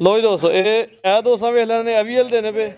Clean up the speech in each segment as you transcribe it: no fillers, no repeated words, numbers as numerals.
लो जी दोस्तों ਇਹ ਦੋਸਤਾਂ ਵੇਖ ਲੈਣੇ ਇਹ ਵੀ ਹਿਲਦੇ ਨੇ ਪਏ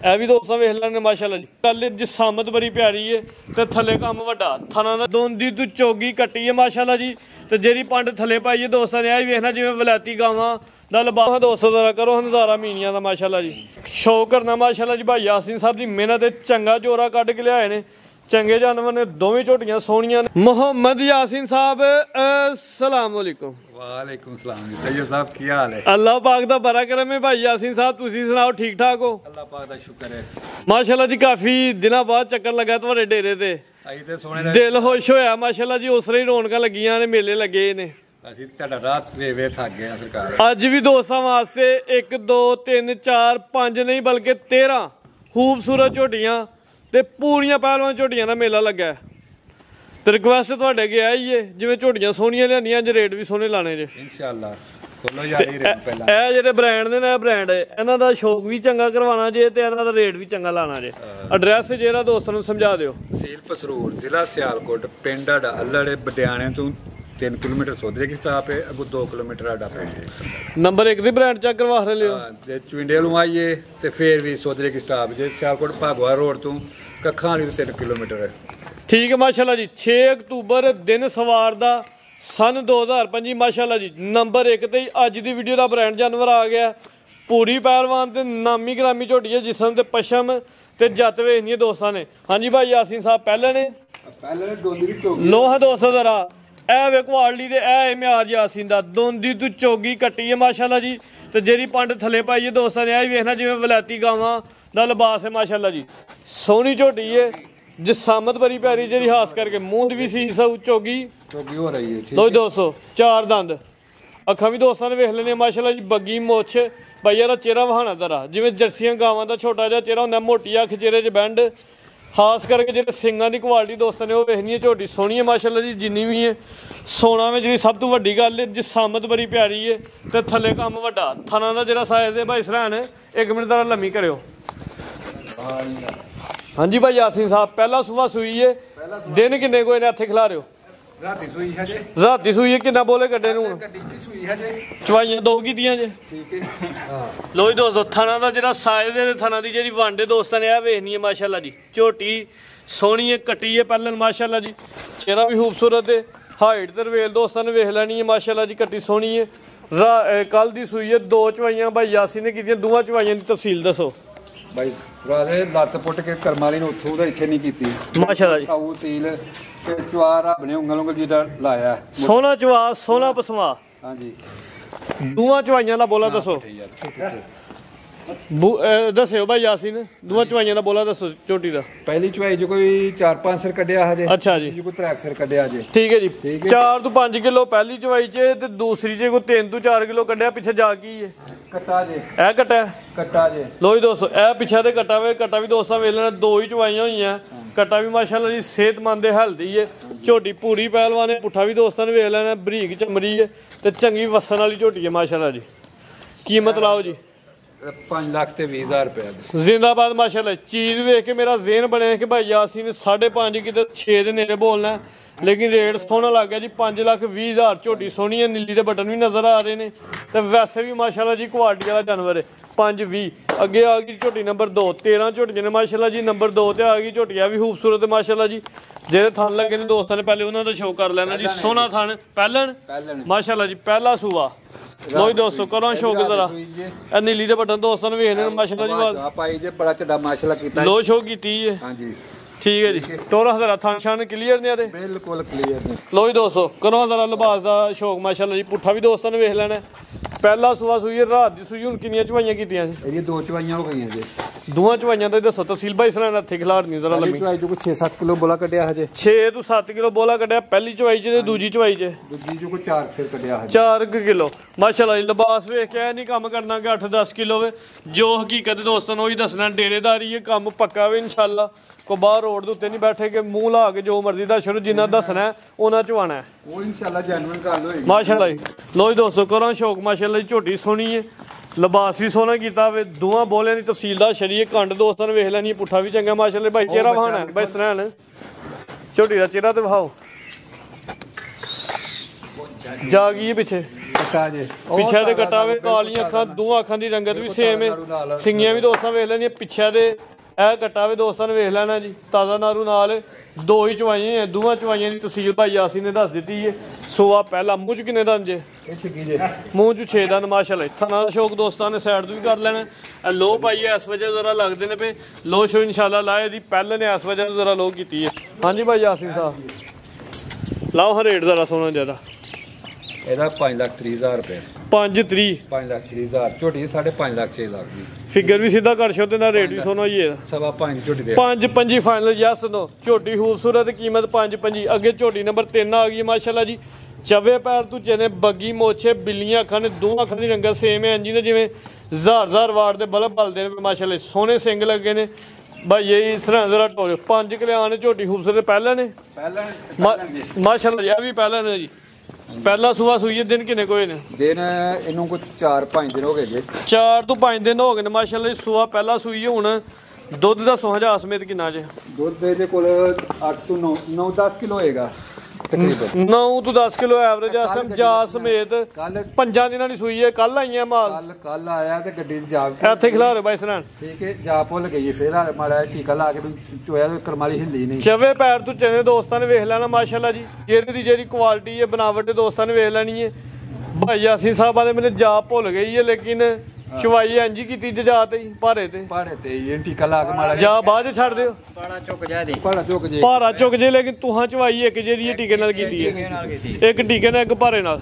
ਇਹ ਵੀ ਦੋਸਤਾਂ ਵੇਖ ਲੈਣੇ ਮਾਸ਼ਾਅੱਲਾ ਜੀ ਗੱਲ ਜਿਸਾਮਤ ਬੜੀ ਪਿਆਰੀ ਏ ਤੇ ਥੱਲੇ ਕੰਮ ਵੱਡਾ ਥਣਾ ਦਾ ਦੋਂਦੀ ਤੋਂ ਚੋਗੀ ਕੱਟੀ ਏ ਮਾਸ਼ਾਅੱਲਾ ਜੀ ਤੇ ਜਿਹੜੀ ਪੰਡ ਥੱਲੇ ਪਾਈ ਏ ਦੋਸਤਾਂ ਨੇ ਇਹ ਵੇਖਣਾ ਜਿਵੇਂ ਵਲੈਤੀ ਗਾਵਾਂ ਦਾ ਲਬਾਸ ਦੋਸਤੋ ਜ਼ਰਾ ਕਰੋ ਨਜ਼ਾਰਾ ਮੀਨੀਆਂ ਦਾ ਮਾਸ਼ਾਅੱਲਾ ਜੀ ਸ਼ੌਕ ਕਰਨਾ ਮਾਸ਼ਾਅੱਲਾ ਜੀ ਭਾਈ ਯਾਸੀਨ ਸਾਹਿਬ ਦੀ ਮਿਹਨਤ ਚੰਗਾ ਜੋਰਾ ਕੱਢ ਕੇ ਲਿਆਏ ਨੇ चंगे जानवर ने दोवें झोटियां सोहणियां ने मोहम्मद यासीन साहब अस्सलाम वालेकुम वालेकुम सलाम जी तैयब साहब की हाल है अल्लाह पाक दा बड़ा करम है भाई यासीन साहब तुसी सुनाओ ठीक ठाक हो अल्लाह पाक दा शुक्र है माशाल्लाह जी काफी दिनों बाद चक्कर लगा तुहाडे डेरे ते आई ते सोने दिल खुश होया माशाल्लाह जी उसरे ही रौनकां लगियां ने मेले लगे ने ਅਸੀਂ ਤੁਹਾਡਾ ਰਾਤ ਵੇ ਥੱਕ ਗਏ ਆ ਸਰਕਾਰ ਅੱਜ ਵੀ ਦੋਸਤਾਂ ਵਾਸਤੇ 1 2 3 4 5 नहीं बल्कि 13 खूबसूरत झोटियां ਤੇ ਪੂਰੀਆਂ ਪਹਿਲਵਾਨ ਝੋਟੀਆਂ ਦਾ ਮੇਲਾ ਲੱਗਾ ਤੇ ਰਿਕੁਐਸਟ ਤੁਹਾਡੇ ਅੱਗੇ ਆਈ ਏ ਜਿਵੇਂ ਝੋਟੀਆਂ ਸੋਹਣੀਆਂ ਲਿਆਂਦੀਆਂ ਅੱਜ ਰੇਟ ਵੀ ਸੋਹਣੇ ਲਾਣੇ ਜੇ ਇਨਸ਼ਾਅੱਲਾ ਖੋਲੋ ਯਾਰੀ ਰੇਟ ਪਹਿਲਾਂ ਇਹ ਜਿਹੜੇ ਬ੍ਰਾਂਡ ਨੇ ਨਾ ਬ੍ਰਾਂਡ ਇਹਨਾਂ ਦਾ ਸ਼ੌਕ ਵੀ ਚੰਗਾ ਕਰਵਾਉਣਾ ਜੇ ਤੇ ਇਹਨਾਂ ਦਾ ਰੇਟ ਵੀ ਚੰਗਾ ਲਾਣਾ ਜੇ ਐਡਰੈਸ ਜਿਹੜਾ ਦੋਸਤਾਂ ਨੂੰ ਸਮਝਾ ਦਿਓ ਤਹਿਸੀਲ ਪਸਰੂਰ ਜ਼ਿਲ੍ਹਾ ਸਿਆਲਕੋਟ ਪਿੰਡ ਡਾ ਅੱਲੜੇ ਬਟਿਆਣੇ ਤੋਂ 3 किलोमीटर सोधरे की स्टॉप है अब 2 किलोमीटर आडा पिंड नंबर 1 दी ब्रांड चेक करवा लियो जे चुंडेलू आइए ते फिर भी सोधरे की स्टॉप जे सियालकोट भागवा रोड तो कखा वाली 3 किलोमीटर है ठीक है माशाल्लाह जी 6 अक्टूबर दिन सवार दा सन 2025 माशाल्लाह जी नंबर 1 ते अज दी वीडियो दा ब्रांड जानवर आ गया पूरी पहलवान ते नामी ग्रामी झोटी है जिसम ते पशम ते जत वेखनी दोस्तां ने हां जी भाई यासीन साहब पहले दोंदी की लोहा दोस्तों जरा ਇਹ ਵੇ ਕੁਆਲਿਟੀ ਦੇ ਇਹ ਮਿਆਰ ਯਾਸੀਨ ਦਾ ਦੋਂਦੀ ਤੋਂ ਚੋਗੀ ਕੱਟੀ ਹੈ ਮਾਸ਼ਾਅੱਲਾ ਜੀ ਤੇ ਜਿਹੜੀ ਪੰਡ ਥੱਲੇ ਪਾਈ ਹੈ ਦੋਸਤਾਂ ਨੇ ਇਹ ਵੀ ਵੇਖਣਾ ਜਿਵੇਂ ਵਲੈਤੀ ਗਾਵਾਂ ਦਾ ਲਿਬਾਸ ਹੈ ਮਾਸ਼ਾਅੱਲਾ ਜੀ ਸੋਹਣੀ ਝੋਟੀ ਹੈ ਜਿਸਾਮਤ ਬੜੀ ਪਿਆਰੀ ਜਿਹੜੀ ਖਾਸ ਕਰਕੇ ਮੂੰਹ ਦੀ ਵੀ ਸੀਸ ਚੋਗੀ ਹੋ ਰਹੀ ਹੈ ਠੀਕ ਲੋ ਦੋਸਤੋ ਚਾਰ ਦੰਦ ਅੱਖਾਂ ਵੀ ਦੋਸਤਾਂ ਨੇ ਵੇਖ ਲੈਣੇ ਮਾਸ਼ਾਅੱਲਾ ਜੀ ਬੱਗੀ ਮੁੱਛ ਭਾਈ ਇਹਦਾ ਚਿਹਰਾ ਵਹਾਣਾ ਜ਼ਰਾ ਜਿਵੇਂ ਜਰਸੀਆਂ ਗਾਵਾਂ ਦਾ ਛੋਟਾ ਜਿਹਾ ਚਿਹਰਾ ਹੁੰਦਾ ਮੋਟੀ ਅੱਖ ਚਿਹਰੇ 'ਚ ਬੈਂਡ खास करके जो सिंगा की क्वालिटी दोस्तों ने वो वेखनी है झोटी सोहनी है माशाल्लाह जी जिन्नी भी है सोना में जी सब तो वड्डी गल है जिसामत बड़ी प्यारी है तो थले काम वड्डा थाना का जो साइज है भाई सरहन 1 मिनट जरा लम्मी करो हाँ जी भाई यासीन साहब पहला सुबह सुई है दिन किन्ने को इन्हें इत्थे खिला रहे हो राती सूई है किन्ना बोले कड्डे नूं चवाइयां 2 कीतियां जे लो जी दोस्तों थाना दा जेहड़ा साइज है थाना दी जेहड़ी वंड दोस्तां ने आ वेखनी है माशाल्लाह जी झोटी सोहनी है कट्टी है पहलन माशाल्लाह जी चेहरा भी खूबसूरत है हाइट ते रवेल दोस्तां ने वेख लैनी है माशाल्लाह जी कट्टी सोहनी है कल दी सूई है 2 चवाइयां भाई यासीन ने कीतियां दोवां चवाइयां दी तफसील दसो भाई राधे लत पुट के करमाली ने उठू दा इत्थे नहीं कीती माशाल्लाह जी साऊ सील ते चवार रब ने उंगल उंगल जीदा लाया सोना चवा सोना पसवा हां जी दोवां चवाइयां दा बोला दसो दस्यो भाई यासीन दोवां चवाइयां दा बोला दसो झोटी दा पहली चवाई जो कोई 4-5 सिर कड्डिया हजे अच्छा जी जो कोई 3 सिर कड्डिया जे ठीक है जी 4 तो 5 किलो पहली चवाई च ते दूसरी च कोई 3 तो 4 किलो कड्डिया पीछे जा की है कट्टा जे ए कट्टा जे लो जी दोस्तों ए पीछे ते कट्टा वे कट्टा भी दोस्तां वेख लेना 2 ही चवाइयां होईयां कट्टा भी माशाल्लाह जी सेहतमंद है हेल्दी है झोटी पूरी पहलवान है पुट्ठा भी दोस्तां ने वेख लेना बरीक चमड़ी है ते चंगी वसन वाली झोटी है माशाल्लाह जी कीमत लाओ जी 5 लाख ते 20,000 रुपए जिंदाबाद माशाल्लाह चीज वेख के मेरा ज़हन बने कि भाई यासीन 5.5 किते 6 दे नेड़े बोलना लेकिन रेट सोहना लग गया जी 5,20,000 झोटी सोहनी है नीली दे बटन भी नजर आ रहे हैं तो वैसे भी माशाल्लाह जी क्वालिटी वाला जानवर है 5-20 अगे आ गई झोटी नंबर 2 13 झोटियां ने माशाल्लाह जी नंबर 2 ते आ गई झोटियां भी खूबसूरत है माशाल्लाह जी जेदे थन लगे ने दोस्तों ने पहले उन्होंने दा शो कर लेना जी सोहना थन पहलन माशाल्लाह जी पहला सूआ लो जी दोस्तों करो शौक जरा ए नीली दे बटन दोस्तों ने वेखने माशाल्लाह जी बात भाई जे बड़ा चढ़ा माशाल्लाह कीता लो शो कीती है हां जी ठीक है जी टोरा जरा थन शान क्लियर ने आदे बिल्कुल क्लियर ने लो जी दोस्तों करो जरा लिबास दा शौक माशाल्लाह जी पुट्ठा भी दोस्तों ने वेख लेना पहला सुबह सुई रात दी सुई हुन कितनी चवाइयां कीतियां ये 2 चवाइयां हो गईयां जे दोवां चवाइयां दा दसो तहसील भाई सराना इत्थे खिलाड़नी जरा लम्मी चवाई जो 6-7 किलो बोला कड्डिया हजे 6 तो 7 किलो बोला कड्डिया पहली चवाई च ते दूजी चवाई च दूजी जो कोई 4 सिर कड्डिया हजे 4 किलो माशाल्लाह जी लिबास वेख के नहीं काम करना कि 8-10 किलो वे जो हकीकत दोस्तों ने वही दसना डेरेदारी है काम पक्का वे इंशाल्लाह को बाहर रोड दे उत्ते नहीं बैठे के मुंह ला के जो मर्जी दा शुरू जिन्ना दसना है उन्ना चवाना है वो इंशाल्लाह जेन्युइन गल होएगी माशाल्लाह जी लो जी दोस्तों करो शौक माशाल्लाह जी झोटी सोहनी है लिबास भी सोहना कीता वे दोवां बोलियां दी तफसील दा शरीय कंड दोस्तां ने वेख लैनी पुट्ठा भी चंगा माशाल्लाह भाई चेहरा वहाना है भाई सरहन झोटी दा चेहरा ते वहाओ जा गई है पीछे ਕੱਟਾ ਜੇ ਪਿੱਛੇ ਦੇ ਕੱਟਾ ਵੇ ਕਾਲੀਆਂ ਅੱਖਾਂ ਦੋਹਾਂ ਅੱਖਾਂ ਦੀ ਰੰਗਤ ਵੀ ਸੇਮ ਹੈ ਸਿੰਗੀਆਂ ਵੀ ਦੋਸਤਾਂ ਵੇਖ ਲੈਣੀਆਂ ਪਿੱਛੇ ਦੇ ਇਹ ਕੱਟਾ ਵੇ ਦੋਸਤਾਂ ਨੇ ਵੇਖ ਲੈਣਾ ਜੀ ਤਾਜ਼ਾ ਨਾਰੂ ਨਾਲ ਦੋ ਹੀ ਚਵਾਈਆਂ ਹੈ ਦੋਵਾਂ ਚਵਾਈਆਂ ਦੀ ਤਹਿਸੀਲ ਭਾਈ ਯਾਸੀਨ ਨੇ ਦੱਸ ਦਿੱਤੀ ਹੈ ਸੋਆ ਪਹਿਲਾ ਮੂੰਹ ਚ ਕਿੰਨੇ ਦੰਦ ਜੇ ਮੂੰਹ ਚ 6 ਦੰਦ ਮਾਸ਼ਾਅੱਲਾ ਥਣਾ ਦਾ ਸ਼ੌਕ ਦੋਸਤਾਂ ਨੇ ਸਾਈਡ ਤੋਂ ਵੀ ਕਰ ਲੈਣਾ ਇਹ ਲੋ ਭਾਈ ਇਸ ਵਜ੍ਹਾ ਜ਼ਰਾ ਲੱਗਦੇ ਨੇ ਪਏ ਲੋ ਸ਼ੋ ਇਨਸ਼ਾਅੱਲਾ ਲਾਏ ਦੀ ਪਹਿਲੇ ਨੇ ਇਸ ਵਜ੍ਹਾ ਜ਼ਰਾ ਲੋ ਕੀਤੀ ਹੈ ਹਾਂਜੀ ਭਾਈ ਯਾਸੀਨ ਸਾਹਿਬ ਲਾਓ ਹਾਂ ਰੇਟ ਜ਼ਰਾ ਸੋਨਾ ਜ਼ਿਆਦਾ ਇਹਦਾ 5,30,000 ਰੁਪਏ 5-3 5,30,000 ਝੋਟੀ 5.5 ਲੱਖ 6 ਲੱਖ ਦੀ ਫਿਗਰ ਵੀ ਸਿੱਧਾ ਕਰ ਛੋ ਤੇ ਨਾ ਰੇਟ ਵੀ ਸੋਨਾ ਹੀ ਹੈ 5.5 ਝੋਟੀ ਦੇ 5-5 ਫਾਈਨਲ ਯਸ ਨੋ ਝੋਟੀ ਖੂਬਸੂਰਤ ਕੀਮਤ 5-5 ਅੱਗੇ ਝੋਟੀ ਨੰਬਰ 3 ਆ ਗਈ ਮਾਸ਼ਾਅੱਲਾ ਜੀ ਚਵੇ ਪੈਰ ਤੂੰ ਚਨੇ ਬੱਗੀ ਮੋਛੇ ਬਿੱਲੀਆਂ ਅੱਖਾਂ ਨੇ ਦੋ ਅੱਖਾਂ ਦੀ ਰੰਗਤ ਸੇਮ ਹੈ ਜੀ ਨੇ ਜਿਵੇਂ ਹਜ਼ਾਰ ਵਾਟ ਦੇ ਬਲਬ ਬਲਦੇ ਨੇ ਮਾਸ਼ਾਅੱਲਾ ਸੋਹਣੇ ਸਿੰਘ ਲੱਗੇ ਨੇ ਭਾਈ ਇਹ ਸਰਾਂ ਜ਼ਰਾ ਟੋਲੇ 5 ਕਿਲਿਆਣ ਝੋਟੀ ਖੂਬਸੂਰਤ ਪਹਿਲਾਂ ਨੇ ਮਾਸ਼ਾਅੱਲਾ ਇਹ ਵੀ ਪਹਿਲਾਂ ਨੇ ਜੀ ਪਹਿਲਾ ਸੂਆ ਸੂਈ ਦਿਨ ਕਿੰਨੇ ਕੋਈ ਨੇ ਦਿਨ ਇਹਨੂੰ ਕੋਈ 4-5 ਦਿਨ ਹੋ ਗਏ ਜੇ 4 ਤੋਂ 5 ਦਿਨ ਹੋ ਗਏ ਨੇ ਮਾਸ਼ਾਅੱਲਾ ਜੀ ਸੂਆ ਪਹਿਲਾ ਸੂਈ ਹੁਣ ਦੁੱਧ ਦਾ ਸੁਹਜਾ ਸਮੇਤ ਕਿੰਨਾ ਜੇ ਦੁੱਧ ਦੇ ਕੋਲ 8 ਤੋਂ 9-10 ਕਿਲੋ ਹੋਏਗਾ ਤਕਰੀਬਨ 9 ਤੋਂ 10 ਕਿਲੋ ਐਵਰੇਜ ਇਸ ਟਾਈਮ ਜਾ ਸਮੇਤ 5 ਦਿਨਾਂ ਦੀ ਸੂਈ ਹੈ ਕੱਲ ਆਈਆਂ ਮਾਲ ਕੱਲ ਆਇਆ ਤੇ ਗੱਡੀ 'ਚ ਜਾ ਇੱਥੇ ਖਿਲਾ ਰਹੇ ਬਾਈ ਸਰਾਂ ਠੀਕ ਹੈ ਜਾ ਭੁੱਲ ਗਈ ਫੇਰ ਮਾੜਾ ਟੀਕਾ ਲਾ ਕੇ ਚੋਇਆ ਕਰਮਾਲੀ ਹਿੱਲੀ ਨਹੀਂ ਚਵੇ ਪੈਰ ਤੋਂ ਚਨੇ ਦੋਸਤਾਂ ਨੇ ਵੇਖ ਲੈਣਾ ਮਾਸ਼ਾਅੱਲਾ ਜੀ ਜਿਹੜੀ ਕੁਆਲਿਟੀ ਹੈ ਬਣਾਵਟ ਦੇ ਦੋਸਤਾਂ ਨੇ ਵੇਖ ਲੈਣੀ ਹੈ ਭਾਈ ਯਾਸੀਨ ਸਾਹਿਬਾਂ ਦੇ ਮੈਨੂੰ ਜਾ ਭੁੱਲ ਗਈ ਹੈ ਲੇਕਿਨ ਚਵਾਈ ਇੰਜ ਹੀ ਕੀਤੀ ਜਜਾ ਤੇ ਭਾਰੇ ਤੇ ਇਹ ਟੀਕਾ ਲਾ ਕੇ ਮਾੜਾ ਜਾ ਬਾਅਦ ਚ ਛੱਡ ਦਿਓ ਭਾਰਾ ਚੁੱਕ ਜੇ ਲੇਕਿਨ ਤੁਹਾਂ ਚਵਾਈ ਇੱਕ ਜਿਹੜੀ ਟੀਕੇ ਨਾਲ ਕੀਤੀ ਹੈ ਇੱਕ ਟੀਕੇ ਨਾਲ ਇੱਕ ਭਾਰੇ ਨਾਲ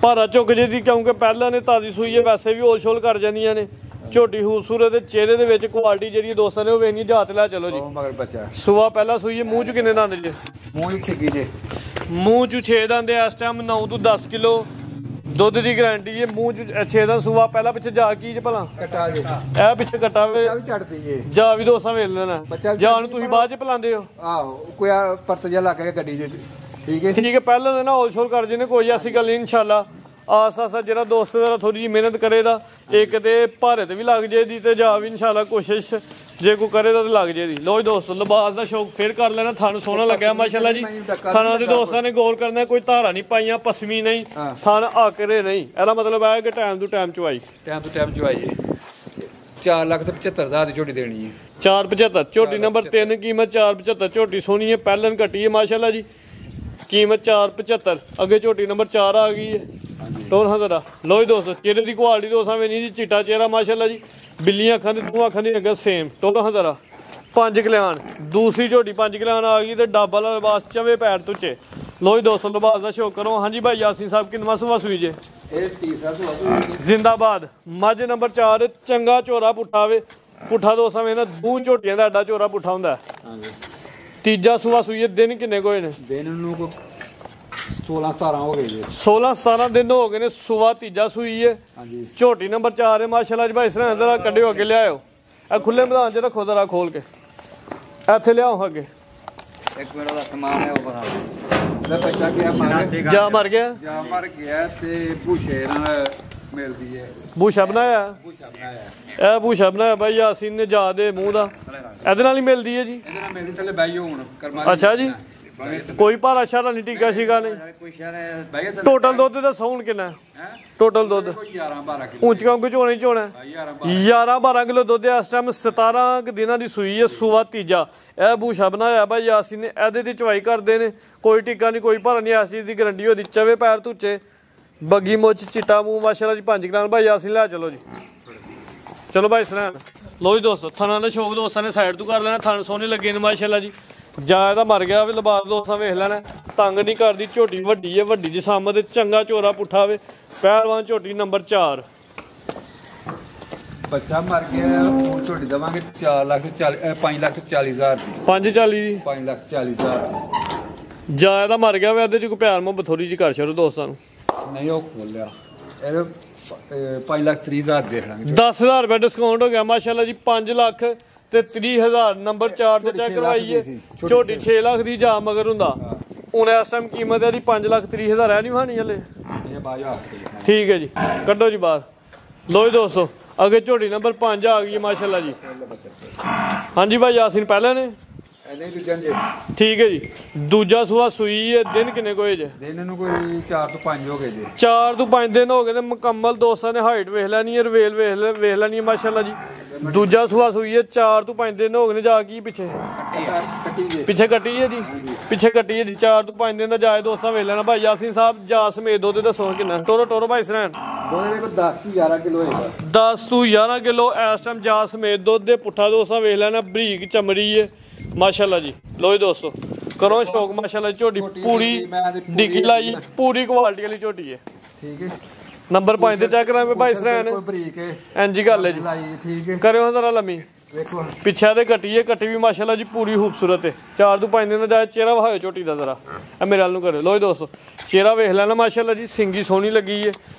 ਭਾਰਾ ਚੁੱਕ ਜੇ ਦੀ ਕਿਉਂਕਿ ਪਹਿਲਾਂ ਨੇ ਤਾਜ਼ੀ ਸੂਈ ਹੈ ਵੈਸੇ ਵੀ ਹੋਲ ਸ਼ੋਲ ਕਰ ਜਾਂਦੀਆਂ ਨੇ ਝੋਟੀ ਖੂਬਸੂਰਤ ਤੇ ਚਿਹਰੇ ਦੇ ਵਿੱਚ ਕੁਆਲਿਟੀ ਜਿਹੜੀ ਦੋਸਤਾਂ ਨੇ ਉਹ ਵੇਖਣੀ ਜਾਤ ਲੈ ਚਲੋ ਜੀ ਮਗਰ ਬੱਚਾ ਸੂਆ ਪਹਿਲਾਂ ਸੂਈ ਹੈ ਮੂੰਹ ਚ ਕਿੰਨੇ ਦੰਦ ਜੇ ਮੂੰਹ ਚ 6 ਜੇ ਮੂੰਹ ਚ 6 ਦੰਦ ਇਸ ਟਾਈਮ 9 ਤੋਂ 10 ਕਿਲੋ ਦੁੱਧ ਦੀ ਗਾਰੰਟੀ ਹੈ ਮੂੰਹ ਚ 6 ਦਾ ਸੂਆ ਪਹਿਲਾਂ ਪਿੱਛੇ ਜਾ ਕੀ ਜੇ ਭਲਾ ਕਟਾ ਜੇ ਇਹ ਪਿੱਛੇ ਕਟਾ ਵੇ ਵੀ ਛੱਡਦੀ ਜੇ ਜਾ ਵੀ ਦੋਸਤਾਂ ਵੇਖ ਲੈਣਾ ਜਾਨ ਤੁਸੀਂ ਬਾਅਦ ਚ ਪਲਾਉਂਦੇ ਹੋ ਆਹੋ ਕੋਈ ਪਰਤ ਜਿਹਾ ਲਾ ਕੇ ਗੱਡੀ 'ਚ ਠੀਕ ਹੈ ਪਹਿਲਾਂ ਦੇ ਨਾ ਹੋਲ ਸ਼ੋਲ ਕਰ ਜਿਹਨੇ ਕੋਈ ਐਸੀ ਗੱਲ ਨਹੀਂ ਇਨਸ਼ਾਅੱਲਾ ਆਸ ਜਿਹੜਾ ਦੋਸਤ ਜਰਾ ਥੋੜੀ ਜਿਹੀ ਮਿਹਨਤ ਕਰੇ ਦਾ ਇੱਕ ਤੇ ਭਾਰੇ ਤੇ ਵੀ ਲੱਗ ਜੇ ਦੀ ਤੇ ਜਾ ਵੀ ਇਨਸ਼ਾਅੱਲਾ ਕੋਸ਼ਿਸ਼ ਜੇ ਕੋਈ ਕਰੇ ਤਾਂ ਲੱਗ ਜੇ ਦੀ ਲੋ ਦੋਸਤੋ ਲਿਬਾਸ ਦਾ ਸ਼ੌਕ ਫੇਰ ਕਰ ਲੈਣਾ ਥਣ ਸੋਹਣਾ ਲੱਗਿਆ ਮਾਸ਼ਾਅੱਲਾ ਜੀ ਥਾਣਾ ਦੇ ਦੋਸਤਾਂ ਨੇ ਗੌਰ ਕਰਨਾ ਕੋਈ ਧਾਰਾ ਨਹੀਂ ਪਾਈਆਂ ਪਸਮੀ ਨਹੀਂ ਥਣ ਆਕਰੇ ਨਹੀਂ ਇਹਦਾ ਮਤਲਬ ਹੈ ਕਿ ਟਾਈਮ ਤੋਂ ਟਾਈਮ ਚਵਾਈ 4,75,000 ਦੀ ਝੋਟੀ ਦੇਣੀ ਹੈ 475 ਝੋਟੀ ਨੰਬਰ 3 ਕੀਮਤ 475 ਝੋਟੀ ਸੋਹਣੀ ਹੈ ਪਹਿਲਾਂ ਘਟੀ ਹੈ ਮਾਸ਼ਾਅੱਲਾ ਜੀ ਕੀਮਤ 475 ਅੱਗੇ ਝੋਟੀ ਨੰਬਰ 4 ਆ ਗਈ ਹੈ ਟੋਰ ਹਜ਼ਰਾ ਲੋ ਜੀ ਦੋਸਤੋ ਚਿਹਰੇ ਦੀ ਕੁਆਲਿਟੀ ਦੋਸਤਾਂ ਵੇ ਨਹੀਂ ਜੀ ਚਿੱਟਾ ਚਿਹਰਾ ਮਾਸ਼ਾਅੱਲਾ ਜੀ ਬਿੱਲੀਆਂ ਅੱਖਾਂ ਦੇ ਦੋ ਅੱਖਾਂ ਦੀ ਰੰਗਤ ਸੇਮ ਟੋਰ ਹਜ਼ਰਾ 5 ਕਿਲਿਆਣ ਦੂਸਰੀ ਝੋਟੀ 5 ਕਿਲਿਆਣ ਆ ਗਈ ਤੇ ਡੱਬਾ ਵਾਲਾ ਲਿਬਾਸ ਚਵੇ ਪੈਰ ਤੁੱਚੇ ਲੋ ਜੀ ਦੋਸਤੋ ਲਿਬਾਸ ਦਾ ਸ਼ੌਕ ਕਰੋ ਹਾਂਜੀ ਭਾਈ ਯਾਸੀਨ ਸਾਹਿਬ ਕਿੰਨਵਾਂ ਸੂਆ ਸੂਈ ਜੇ ਇਹ ਤੀਸਰਾ ਸੂਆ ਜ਼ਿੰਦਾਬਾਦ ਮੱਝ ਨੰਬਰ 4 ਚੰਗਾ ਝੋਰਾ ਪੁੱਠਾ ਵੇ ਪੁੱਠਾ ਦੋਸਤਾਂ ਵੇ ਨਾ ਦੋ ਝੋਟੀਆਂ ਦਾ ਅੱਡਾ ਝੋਰਾ ਪੁੱਠਾ ਹੁੰਦਾ ਹਾਂਜੀ ਤੀਜਾ ਸੂਆ ਸੂਈ ਦਿਨ ਕਿੰਨੇ ਕੋਈ ਨੇ ਦਿਨ ਨੂੰ 16-17 ਹੋ ਗਏ ਜੀ 16-17 ਦਿਨ ਹੋ ਗਏ ਨੇ ਸੂਆ ਤੀਜਾ ਸੂਈ ਹੈ ਹਾਂਜੀ ਝੋਟੀ ਨੰਬਰ 4 ਹੈ ਮਾਸ਼ਾਅੱਲਾ ਜੀ ਭਾਈ ਇਸ ਤਰ੍ਹਾਂ ਜ਼ਰਾ ਕੱਢਿਓ ਅੱਗੇ ਲਿਆਓ ਇਹ ਖੁੱਲੇ ਮੈਦਾਨ 'ਚ ਰੱਖੋ ਜ਼ਰਾ ਖੋਲ ਕੇ ਇੱਥੇ ਲਿਆਓ ਅੱਗੇ ਇੱਕ ਮਿੰਟ ਦਾ ਸਮਾਨ ਹੈ ਉਹ ਬਣਾ ਲੈ ਬੱਚਾ ਗਿਆ ਜਾ ਮਰ ਗਿਆ ਤੇ ਭੂਸ਼ੇ ਨਾਲ ਮਿਲਦੀ ਹੈ ਬੂਸ਼ਾ ਬਣਾਇਆ ਇਹ ਬੂਸ਼ਾ ਬਣਾਇਆ ਭਾਈ ਯਾਸੀਨ ਨੇ ਜਾ ਦੇ ਮੂੰਹ ਦਾ ਇਹਦੇ ਨਾਲ ਹੀ ਮਿਲਦੀ ਹੈ ਜੀ ਇਹਦੇ ਨਾਲ ਮਿਲਦੀ ਥੱਲੇ ਬੈਈਓ ਹੁਣ ਕਰਮਾਲੀ ਅੱਛਾ ਜੀ ਕੋਈ ਭਾਰਾ ਸ਼ਾਰਾ ਨਹੀਂ ਟੀਕਾ ਸੀਗਾ ਨਹੀਂ ਟੋਟਲ ਦੁੱਧ ਦਾ ਸੌਣ ਕਿੰਨਾ ਟੋਟਲ ਦੁੱਧ 11-12 ਕਿਲੋ ਉੱਚ ਕੰਮ ਚੋਣਾ ਹੀ ਚੋਣਾ 11-12 ਕਿਲੋ ਦੁੱਧ ਇਸ ਟਾਈਮ 17 ਦਿਨਾਂ ਦੀ ਸੂਈ ਹੈ ਸੂਆ ਤੀਜਾ ਇਹ ਬੂਸ਼ਾ ਬਣਾਇਆ ਭਾਈ ਯਾਸੀਨ ਨੇ ਇਹਦੇ ਦੀ ਚਵਾਈ ਕਰਦੇ ਨੇ ਕੋਈ ਟੀਕਾ ਨਹੀਂ ਕੋਈ ਭਾਰਾ ਨਹੀਂ ਇਸ ਚੀਜ਼ ਦੀ ਗਰੰਟੀ ਉਹਦੀ ਚਵੇ ਪੈਰ ਧੁੱਚੇ ਬੱਗੀ ਮੁੱਛ ਚਿੱਟਾ ਮੂੰਹ ਮਾਸ਼ਾਅੱਲਾ ਜੀ 5 ਕਿਲੋ ਭਾਈ ਯਾਸੀਨ ਲੈ ਚਲੋ ਜੀ ਚਲੋ ਭਾਈ ਸਰਾਂ ਲੋ ਜੀ ਦੋਸਤੋ ਥਣਾ ਦਾ ਸ਼ੌਕ ਦੋਸਤਾਂ ਨੇ ਸਾਈਡ ਤੋਂ ਕਰ ਲੈਣਾ ਥਣ ਸੋਹਣੇ ਲੱਗੇ ਨੇ ਮਾਸ਼ਾਅੱਲਾ ਜੀ ਜਾਂ ਇਹਦਾ ਮਰ ਗਿਆ ਵੀ ਲਿਬਾਸ ਦੋਸਤਾਂ ਵੇਖ ਲੈਣਾ ਤੰਗ ਨਹੀਂ ਕਰਦੀ ਝੋਟੀ ਵੱਡੀ ਹੈ ਵੱਡੀ ਦੀ ਸਾਹਮਣੇ ਤੇ ਚੰਗਾ ਝੋਰਾ ਪੁੱਠਾ ਵੇ ਪਹਿਲਵਾਨ ਝੋਟੀ ਨੰਬਰ 4 ਬੱਚਾ ਮਰ ਗਿਆ ਹੁਣ ਝੋਟੀ ਦੇਵਾਂਗੇ 5,40,000 540 ਜੀ 5,40,000 ਜਾਂ ਇਹਦਾ ਮਰ ਗਿਆ ਵੇ ਇਹਦੇ ਚ ਕੋਈ ਪਿਆਰ ਮੁਹੱਬਤ ਥੋੜੀ ਜਿਹੀ ਕਰ ਛੱਡੋ ਦੋਸਤਾਂ ਨੂੰ ਨਹੀਂ ਉਹ ਖੋਲ ਲਿਆ ਇਹ 5,30,000 ਦੇਖ ਲਾਂਗੇ 10,000 ਰੁਪਏ ਡਿਸਕਾਊਂਟ ਹੋ ਗਿਆ ਮਾਸ਼ਾਅੱਲਾ ਜੀ 5 ਲੱਖ ਤੇ 30,000 ਨੰਬਰ 4 ਤੇ ਚੈੱਕ ਕਰਵਾਈਏ ਝੋਟੀ 6 ਲੱਖ ਦੀ ਜਾ ਮਗਰ ਹੁੰਦਾ ਹੁਣ ਇਸ ਟਾਈਮ ਕੀਮਤ ਇਹਦੀ 5,30,000 ਹੈ ਨਹੀਂ ਖਾਣੀ ਹਲੇ ਠੀਕ ਹੈ ਜੀ ਕੱਢੋ ਜੀ ਬਾਹਰ ਲੋ ਜੀ ਦੋਸਤੋ ਅੱਗੇ ਝੋਟੀ ਨੰਬਰ 5 ਆ ਗਈ ਮਾਸ਼ਾਅੱਲਾ ਜੀ ਹਾਂਜੀ ਭਾਈ ਯਾਸੀਨ ਪਹਿਲਾਂ ਨੇ ਇਹਦੇ ਦੂਜਾ ਜੇ ਠੀਕ ਹੈ ਜੀ। ਦੂਜਾ ਸੂਆ ਸੂਈ ਹੈ, ਦਿਨ ਕਿੰਨੇ ਕੋਈ ਜੇ? ਦਿਨ ਨੂੰ ਕੋਈ 4 ਤੋਂ 5 ਹੋ ਗਏ ਜੀ। 4 ਤੋਂ 5 ਦਿਨ ਹੋ ਗਏ ਨੇ ਮੁਕੰਮਲ। ਦੋਸਤਾਂ ਨੇ ਹਾਈਟ ਵੇਖ ਲੈਣੀ ਹੈ, ਰਵੇਲ ਵੇਖ ਲੈਣੀ ਹੈ ਮਾਸ਼ਾਅੱਲਾ ਜੀ। ਦੂਜਾ ਸੂਆ ਸੂਈ ਹੈ, 4 ਤੋਂ 5 ਦਿਨ ਹੋ ਗਏ ਨੇ। ਜਾ ਕੀ ਪਿੱਛੇ ਪਿੱਛੇ ਕੱਟੀ ਹੈ ਜੀ, ਪਿੱਛੇ ਕੱਟੀ ਹੈ ਜੀ। 4 ਤੋਂ 5 ਦਿਨ ਦਾ ਜਾਏ ਦੋਸਤਾਂ ਵੇਖ ਲੈਣਾ। ਭਾਈ ਯਾਸੀਨ ਸਾਹਿਬ ਜਾ ਸਮੇਤ ਦੁੱਧ ਦੱਸੋ ਕਿੰਨਾ? ਟੋਰੋ ਭਾਈ ਸਰੈਣ ਦੋਨੇ ਕੋਲ 10 ਤੋਂ 11 ਕਿਲੋ ਹੋਏਗਾ। 10 ਤੋਂ 11 ਕਿਲੋ ਇਸ ਟਾਈਮ ਜਾ ਸਮੇਤ ਦੁੱਧ ਦੇ। ਪੁੱਠਾ ਦੋਸਤਾਂ ਵੇਖ ਲੈਣਾ, ਬਰੀਕ ਚਮੜੀ ਹੈ ਮਾਸ਼ਾਅੱਲਾ ਜੀ। ਲੋ ਜੀ ਦੋਸਤੋ ਕਰੋ ਸ਼ੌਕ ਮਾਸ਼ਾਅੱਲਾ। ਝੋਟੀ ਪੂਰੀ ਡਿੱਗੀ ਲਾਈ, ਪੂਰੀ ਕੁਆਲਿਟੀ ਵਾਲੀ ਝੋਟੀ ਹੈ। ਠੀਕ ਹੈ। ਨੰਬਰ 5 ਤੇ ਚੈੱਕ ਕਰਾਂਗੇ ਭਾਈ ਸਰੈਣ। ਕੋਈ ਬਰੀਕ ਹੈ ਇੰਜੀ ਗੱਲ ਹੈ ਜੀ। ਠੀਕ ਹੈ। ਕਰਿਓ ਜ਼ਰਾ ਲੰਮੀ ਵੇਖੋ ਪਿੱਛੇ ਦੇ ਕੱਟੀ ਹੈ, ਕੱਟੀ ਵੀ ਮਾਸ਼ਾਅੱਲਾ ਜੀ ਪੂਰੀ ਖੂਬਸੂਰਤ ਹੈ। 4 ਤੋਂ 5 ਦਿਨ ਦਾ ਜਾਏ। ਚਿਹਰਾ ਵਹਾਇਓ ਝੋਟੀ ਦਾ ਜ਼ਰਾ, ਇਹ ਮੇਰੇ ਵੱਲ ਨੂੰ ਕਰਿਓ। ਲੋ ਜੀ ਦੋਸਤੋ ਚਿਹਰਾ ਵੇਖ ਲੈਣਾ ਮਾਸ਼ਾਅੱਲਾ ਜੀ। ਸਿੰਗੀ ਸੋਹਣੀ ਲੱਗੀ ਹੈ,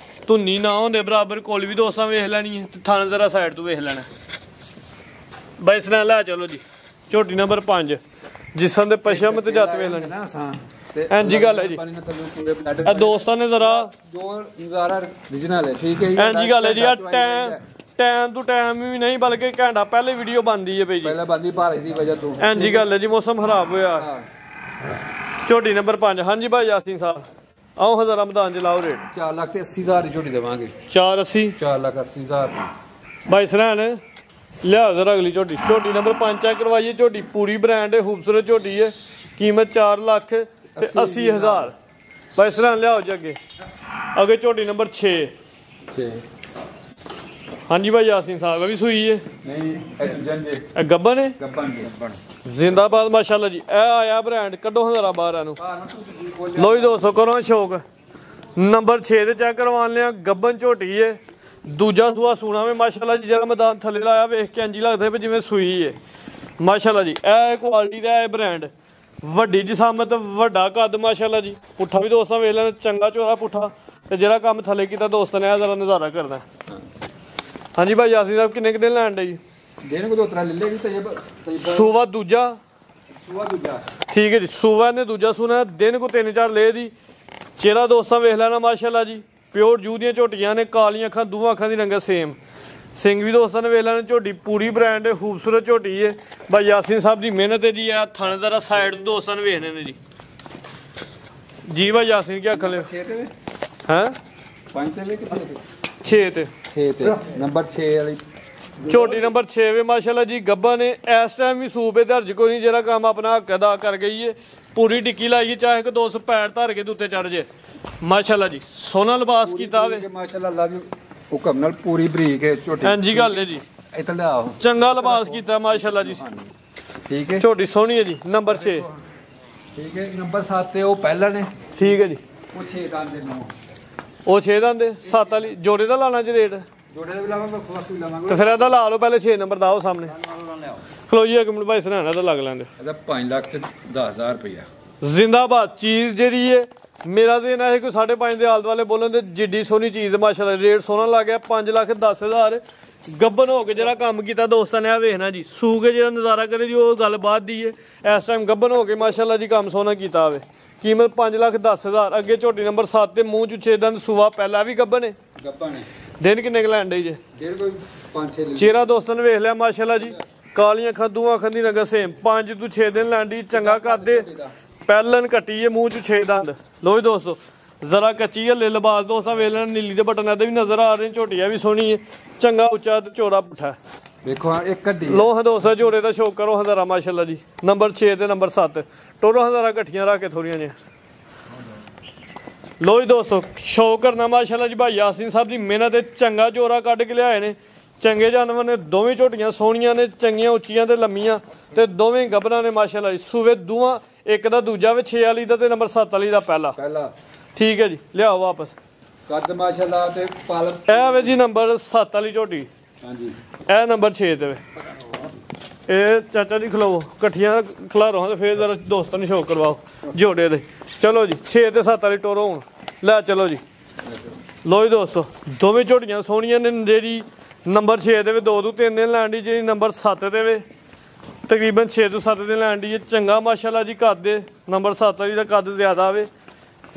ਧੁੰਨੀ ਨਾ ਹੁੰਦੇ ਬਰਾਬਰ। ਕੋਲ ਵੀ ਦੋਸਤਾਂ ਵੇਖ ਲੈਣੀ ਹੈ ਤੇ ਥਣ ਜ਼ਰਾ ਸਾਈਡ ਤੋਂ ਵੇਖ ਲੈਣਾ। ਬਾਈ ਸਰੈਣ ਲੈ ਚਲੋ ਜੀ। ਝੋਟੀ ਨੰਬਰ 5 ਜਿਸਮ ਦੇ ਪਸ਼ਮ ਤੇ ਜੱਤ ਵੇਖ ਲੈਣੀ ਨਾ ਸਾਂ ਤੇ ਇੰਜੀ ਗੱਲ ਹੈ ਜੀ। ਇਹ ਦੋਸਤਾਂ ਨੇ ਜ਼ਰਾ ਜੋ ਨਜ਼ਾਰਾ ਓਰੀਜਨਲ ਹੈ। ਠੀਕ ਹੈ ਜੀ। ਇੰਜੀ ਗੱਲ ਹੈ ਜੀ। ਆ ਟਾਈਮ ਤੋਂ ਟਾਈਮ ਵੀ ਨਹੀਂ ਬਲਕਿ ਘੰਟਾ ਪਹਿਲੇ ਵੀਡੀਓ ਬਣਦੀ ਹੈ ਬਈ ਜੀ। ਪਹਿਲਾਂ ਬੰਦੀ ਭਾਰੇ ਦੀ ਵਜ੍ਹਾ ਤੋਂ ਇੰਜੀ ਗੱਲ ਹੈ ਜੀ। ਮੌਸਮ ਖਰਾਬ ਹੋਇਆ। ਝੋਟੀ ਨੰਬਰ 5 ਹਾਂਜੀ ਭਾਈ ਯਾਸੀਨ ਸਾਹਿਬ ਆਓ ਹਜ਼ਾਰ ਰਮਦਾਨ ਚ ਲਾਓ ਰੇਟ। 4,80,000 ਦੀ ਝੋਟੀ ਦੇਵਾਂਗੇ। 480 4,80,000 ਦੀ ਭਾਈ ਸਰੈਣ ਲਿਆ ਜ਼ਰਾ ਅਗਲੀ ਝੋਟੀ। ਝੋਟੀ ਨੰਬਰ 5 ਚੈੱਕ ਕਰਵਾਈਏ। ਝੋਟੀ ਪੂਰੀ ਬ੍ਰਾਂਡ ਹੈ, ਖੂਬਸੂਰਤ ਝੋਟੀ ਹੈ। ਕੀਮਤ 4,80,000। ਭਾਈ ਸਰੈਣ ਲਿਆਓ ਜੀ ਅੱਗੇ ਝੋਟੀ ਨੰਬਰ 6 ਹਾਂਜੀ ਭਾਈ ਯਾਸੀਨ ਸਾਹਿਬ ਵੀ ਸੂਈ ਹੈ। ਨਹੀਂ ਇਹ ਗੱਬਨ ਹੈ। ਗੱਬਨ ਜ਼ਿੰਦਾਬਾਦ ਮਾਸ਼ਾਅੱਲਾ ਜੀ। ਇਹ ਆਇਆ ਬ੍ਰਾਂਡ ਕੱਢੋ ਹਜ਼ਾਰਾ ਬਾਹਰ ਇਹਨੂੰ। ਲੋ ਜੀ ਦੋਸਤੋ ਕਰੋ ਸ਼ੌਕ। ਨੰਬਰ 6 ਤੇ ਚੈੱਕ ਕਰਵਾਉਣ ਲਿਆ। ਗੱਬਨ ਝੋਟੀ ਹੈ, ਦੂਜਾ ਸੂਆ ਸੂਣਾ ਵੇ ਮਾਸ਼ਾਅੱਲਾ ਜੀ। ਜਿਹੜਾ ਮੈਦਾਨ ਥੱਲੇ ਲਾਇਆ ਵੇਖ ਕੇ ਇੰਜੀ ਲੱਗਦਾ ਵੀ ਜਿਵੇਂ ਸੂਈ ਹੈ ਮਾਸ਼ਾਅੱਲਾ ਜੀ। ਇਹ ਕੁਆਲਿਟੀ ਦਾ ਇਹ ਬ੍ਰਾਂਡ ਵੱਡੀ ਜਿਸਾਮਤ, ਵੱਡਾ ਕੱਦ ਮਾਸ਼ਾਅੱਲਾ ਜੀ। ਪੁੱਠਾ ਵੀ ਦੋਸਤਾਂ ਵੇਖ ਲੈਣਾ, ਚੰਗਾ ਚੋਰਾ ਪੁੱਠਾ। ਤੇ ਜਿਹੜਾ ਕੰਮ ਥੱਲੇ ਕੀਤਾ ਦੋਸਤਾਂ ਨੇ ਇਹ ਜ਼ਰਾ ਨਜ਼ਾਰਾ ਕਰਨਾ। ਹਾਂਜੀ ਭਾਈ ਯਾਸੀਨ ਸਾਹਿਬ ਕਿੰਨੇ ਕੁ ਦਿਨ ਲੈਣ ਡੇ ਜੀ? ਦਿਨ ਕੋ ਦੋ ਤਰ੍ਹਾਂ ਲੈ ਲੇਗੀ ਤੇ ਸੂਆ ਦੂਜਾ ਠੀਕ ਹੈ ਜੀ। ਸੂਆ ਨੇ ਦੂਜਾ ਸੂਣਾ। ਦਿਨ ਕੋ 3-4 ਲੈ ਦੀ। ਚਿਹਰਾ ਦੋਸਤਾਂ ਵੇਖ ਲੈਣਾ ਮਾਸ਼ਾਅੱਲਾ ਜੀ। ਪਿਓਰ ਜੂ ਦੀਆਂ ਝੋਟੀਆਂ ਨੇ, ਕਾਲੀਆਂ ਅੱਖਾਂ, ਦੋਵਾਂ ਅੱਖਾਂ ਦੀ ਰੰਗਤ ਸੇਮ। ਸਿੰਘ ਵੀ ਦੋਸਤਾਂ ਨੇ ਵੇਖ ਲੈਣਾ। ਝੋਟੀ ਪੂਰੀ ਬ੍ਰਾਂਡ ਹੈ, ਖੂਬਸੂਰਤ ਝੋਟੀ ਹੈ। ਭਾਈ ਯਾਸੀਨ ਸਾਹਿਬ ਦੀ ਮਿਹਨਤ ਹੈ ਜੀ। ਆ ਥਣ ਜ਼ਰਾ ਸਾਈਡ ਤੋਂ ਦੋਸਤਾਂ ਨੇ ਵੇਖਣੇ ਨੇ ਜੀ। ਜੀ ਭਾਈ ਯਾਸੀਨ ਕੀ ਆਖਣ ਲਿਓ ਹੈ? 5 ਤੇ ਲੈ ਕੇ 6 ਤੇ ਨੰਬਰ 6 ਵਾਲੀ ਝੋਟੀ ਨੰਬਰ 6 ਵੇ ਮਾਸ਼ਾਅੱਲਾ ਜੀ। ਗੱਬਾ ਨੇ ਇਸ ਟਾਈਮ ਵੀ ਸੂਬੇ ਤੇ ਹਰਜ ਕੋਈ ਨਹੀਂ। ਜਿਹੜਾ ਕੰਮ ਆਪਣਾ ਹੱਕ ਅਦਾ ਕਰ ਗਈ ਹੈ। ਪੂਰੀ ਟਿੱਕੀ ਲਾਈ ਚਾਹੇ ਕਿ 200 ਪੈਰ ਧਰ ਕੇ ਉੱਤੇ ਚੜ ਜੇ ਮਾਸ਼ਾਅੱਲਾ ਜੀ। ਸੋਨਾ ਲਿਬਾਸ ਕੀਤਾ ਵੇ ਮਾਸ਼ਾਅੱਲਾ। ਅੱਲਾ ਦੀ ਹੁਕਮ ਨਾਲ ਪੂਰੀ ਬਰੀਕ ਹੈ ਝੋਟੀ। ਹਾਂਜੀ ਗੱਲ ਹੈ ਜੀ। ਇੱਥੇ ਲਿਆਓ ਚੰਗਾ ਲਿਬਾਸ ਕੀਤਾ ਮਾਸ਼ਾਅੱਲਾ ਜੀ। ਠੀਕ ਹੈ। ਝੋਟੀ ਸੋਹਣੀ ਹੈ ਜੀ। ਨੰਬਰ 6 ਠੀਕ ਹੈ। ਨੰਬਰ 7 ਤੇ ਉਹ ਪਹਿਲਾਂ ਨੇ। ਠੀਕ ਹੈ ਜੀ। ਉਹ 6 ਦੰਦ ਦੇ ਨੂੰ ਉਹ 6 ਦੰਦ 7 ਵਾਲੀ ਜੋੜੇ ਦਾ ਲਾਣਾ ਜੀ ਰੇਟ। ਜੋੜੇ ਦੇ ਵੀ ਲਾਵਾਂਗੇ, ਖੁਆਸੂ ਲਾਵਾਂਗੇ। ਤੇ ਫਿਰ ਇਹਦਾ ਲਾ ਲਓ ਪਹਿਲੇ 6 ਨੰਬਰ ਦਾ ਉਹ ਸਾਹਮਣੇ ਖਲੋ ਜੀ। ਇੱਕ ਮਿੰਟ ਭਾਈ ਸਰਹਾਣਾ ਤਾਂ ਲੱਗ ਲੈਂਦੇ। ਇਹਦਾ 5,10,000 ਰੁਪਇਆ ਜ਼ਿੰਦਾਬਾਦ ਚੀਜ਼ ਜਿਹੜੀ ਹੈ। ਮੇਰਾ ਤੇ ਨਾ ਇਹ ਕੋਈ 5.5 ਦੇ ਆਲੇ ਦੁਆਲੇ ਬੋਲਣ ਤੇ ਜਿੱਡੀ ਸੋਹਣੀ ਚੀਜ਼ ਮਾਸ਼ਾਅੱਲਾ। ਰੇਟ ਸੋਹਣਾ ਲੱਗ ਗਿਆ। 5,10,000 ਗੱਬਨ ਹੋ ਕੇ ਜਿਹੜਾ ਕੰਮ ਕੀਤਾ ਦੋਸਤਾਂ ਨੇ ਆ ਵੇਖਣਾ ਜੀ। ਸੂ ਕੇ ਜਿਹੜਾ ਨਜ਼ਾਰਾ ਕਰੇ ਜੀ ਉਹ ਗੱਲ ਬਾਤ ਦੀ ਹੈ। ਇਸ ਟਾਈਮ ਗੱਬਨ ਹੋ ਕੇ ਮਾਸ਼ਾਅੱਲਾ ਜੀ ਕੰਮ ਸੋਹਣਾ ਕੀਤਾ ਹੋਵੇ। ਕੀਮਤ 5,10,000। ਅੱਗੇ ਝੋਟੀ ਨੰਬਰ 7 ਤੇ ਮੂੰਹ ਚ 6 ਦੰਦ ਸੂਆ ਪਹਿਲਾਂ ਵੀ ਗੱਬਨ ਹੈ। ਗੱਬਨ ਹੈ। ਦਿਨ ਕਿੰਨੇ ਕੁ ਲੈਣ ਡੇ ਜੇ? ਫਿਰ ਕੋਈ 5-6 ਚਿਹਰਾ ਦੋਸਤਾਂ ਨੇ ਵੇਖ ਲਿਆ ਮਾਸ਼ਾਅੱਲਾ ਜੀ। ਕਾਲੀਆਂ ਅੱਖਾਂ, ਦੋਵਾਂ ਅੱਖਾਂ ਦੀ ਰੰਗਤ ਸੇਮ। 5 ਤੋਂ 6 ਦਿਨ ਲੈਣ ਦੀ। ਚੰਗਾ ਕਰਦੇ ਪਹਿਲਨ ਕੱਟੀ ਹੈ, ਮੂੰਹ ਚ 6 ਦੰਦ। ਲੋ ਜੀ ਦੋਸਤੋ ਜ਼ਰਾ ਕੱਚੀ ਹੱਲੇ ਲਿਬਾਸ ਦੋਸਤਾਂ ਵੇਖ ਲੈਣ। ਨੀਲੀ ਦੇ ਬਟਨ ਇਹਦੇ ਵੀ ਨਜ਼ਰ ਆ ਰਹੇ। ਝੋਟੀਆਂ ਵੀ ਸੋਹਣੀ ਹੈ, ਚੰਗਾ ਉੱਚਾ ਤੇ ਚੋਰਾ ਪੁੱਠਾ। ਵੇਖੋ ਇੱਕ ਗੱਡੀ ਲੋ ਦੋਸਤਾਂ ਜੋੜੇ ਦਾ ਸ਼ੌਕ ਕਰੋ ਹਜ਼ਾਰਾ ਮਾਸ਼ਾਅੱਲਾ ਜੀ। ਨੰਬਰ 6 ਤੇ ਨੰਬਰ 7 ਟੋਰੋ ਹਜ਼ਾਰਾ ਇਕੱਠੀਆਂ ਰੱਖ ਕੇ ਥੋੜੀਆਂ ਜਿਹੀਆਂ। ਲੋ ਜੀ ਦੋਸਤੋ ਸ਼ੌਕ ਕਰਨਾ ਮਾਸ਼ਾਅੱਲਾ ਜੀ। ਭਾਈ ਯਾਸੀਨ ਸਾਹਿਬ ਦੀ ਮਿਹਨਤ ਤੇ ਚੰਗਾ ਚੋਰਾ ਕੱਢ ਕੇ ਲਿਆਏ ਨੇ। ਚੰਗੇ ਜਾਨਵਰ ਨੇ। ਦੋਵੇਂ ਝੋਟੀਆਂ ਸੋਹਣੀਆਂ ਨੇ, ਚੰਗੀਆਂ ਉੱਚੀਆਂ ਤੇ ਲੰਮੀਆਂ ਤੇ ਦੋਵੇਂ ਗੱਭਰਾਂ ਨੇ ਮਾਸ਼ਾਅੱਲਾ ਜੀ। ਸੂਵੇ ਦੋਵਾਂ ਇੱਕ ਦਾ ਦੂਜਾ ਵੇ 6 ਵਾਲੀ ਦਾ ਤੇ ਨੰਬਰ 7 ਵਾਲੀ ਦਾ ਪਹਿਲਾ। ਠੀਕ ਹੈ ਜੀ ਲਿਆਓ ਵਾਪਸ। ਕੱਦ ਮਾਸ਼ਾਅੱਲਾ ਤੇ ਪਾਲਕ ਇਹ ਵੇ ਜੀ ਨੰਬਰ 7 ਵਾਲੀ ਝੋਟੀ। ਹਾਂਜੀ ਇਹ ਨੰਬਰ 6 ਤੇ ਵੇ। ਇਹ ਚਾਚਾ ਜੀ ਖਲੋ ਇਕੱਠੀਆਂ ਖਲਾਰੋ ਤੇ ਫਿਰ ਜ਼ਰਾ ਦੋਸਤਾਂ ਨੂੰ ਸ਼ੌਕ ਕਰਵਾਓ ਜੋੜੇ ਦੇ। ਚਲੋ ਜੀ 6 ਤੇ 7 ਵਾਲੀ ਟੋਰੋ ਹੁਣ ਲੈ ਚਲੋ ਜੀ। ਲੋ ਜੀ ਦੋਸਤੋ ਦੋਵੇਂ ਝੋਟੀਆਂ ਸੋਹਣੀਆਂ ਨੇ। ਜਿਹੜੀ ਨੰਬਰ 6 ਦੇ ਵੇ 2 ਤੋਂ 3 ਦਿਨ ਲੈਣ ਦੀ। ਜਿਹੜੀ ਨੰਬਰ 7 ਤੇ ਵੇ ਤਕਰੀਬਨ 6 ਤੋਂ 7 ਦਿਨ ਲੈਣ ਦੀ। ਚੰਗਾ ਮਾਸ਼ਾਅੱਲਾ ਜੀ ਕੱਦ ਦੇ। ਨੰਬਰ 7 ਵਾਲੀ ਦਾ ਕੱਦ ਜ਼ਿਆਦਾ ਆਵੇ।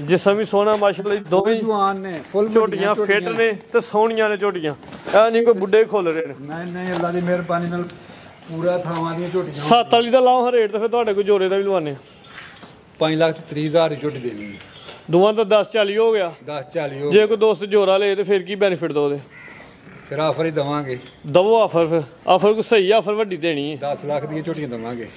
ਜਿਸਮ ਵੀ ਸੋਹਣਾ ਮਾਸ਼ਾਅੱਲਾ ਜੀ। ਦੋਵੇਂ ਜਵਾਨ ਨੇ, ਫੁੱਲ ਝੋਟੀਆਂ ਫਿੱਟ ਨੇ ਤੇ ਸੋਹਣੀਆਂ ਨੇ ਝੋਟੀਆਂ। ਇਹ ਨਹੀਂ ਕੋਈ ਬੁੱਢੇ ਖੁੱਲ ਰਹੇ ਨੇ। ਨਹੀਂ ਅੱਲਾ ਦੀ ਮਿਹਰਬਾਨੀ ਨਾਲ ਪੂਰਾ ਥਾਵਾਂ ਦੀਆਂ ਝੋਟੀਆਂ 7 ਵਾਲੀ ਦਾ ਲਾਓ ਹਾਂ ਰੇਟ, ਤੇ ਫਿਰ ਤੁਹਾਡੇ ਕੋਲ ਜੋੜੇ ਦਾ ਵੀ ਲਵਾਨੇ 5,30,000 ਦੀ ਝੋਟੀ ਦੇਣੀ ਹੈ। ਦੋਵਾਂ ਦਾ 10-40 ਹੋ ਗਿਆ। 10-40 ਹੋ ਜੇ ਕੋਈ ਦੋਸਤ ਜੋੜਾ ਲੇ ਤੇ ਫਿਰ ਕੀ ਬੈਨੀਫਿਟ ਦੋ ਉਹਦੇ? ਫਿਰ ਆਫਰ ਹੀ ਦਵਾਂਗੇ। ਦਵੋ ਆਫਰ, ਫਿਰ ਆਫਰ ਕੋਈ ਸਹੀ ਆਫਰ ਵੱਡੀ ਦੇਣੀ ਹੈ। 10 ਲੱਖ ਦੀਆਂ ਝੋਟੀਆਂ ਦਵਾਂਗੇ।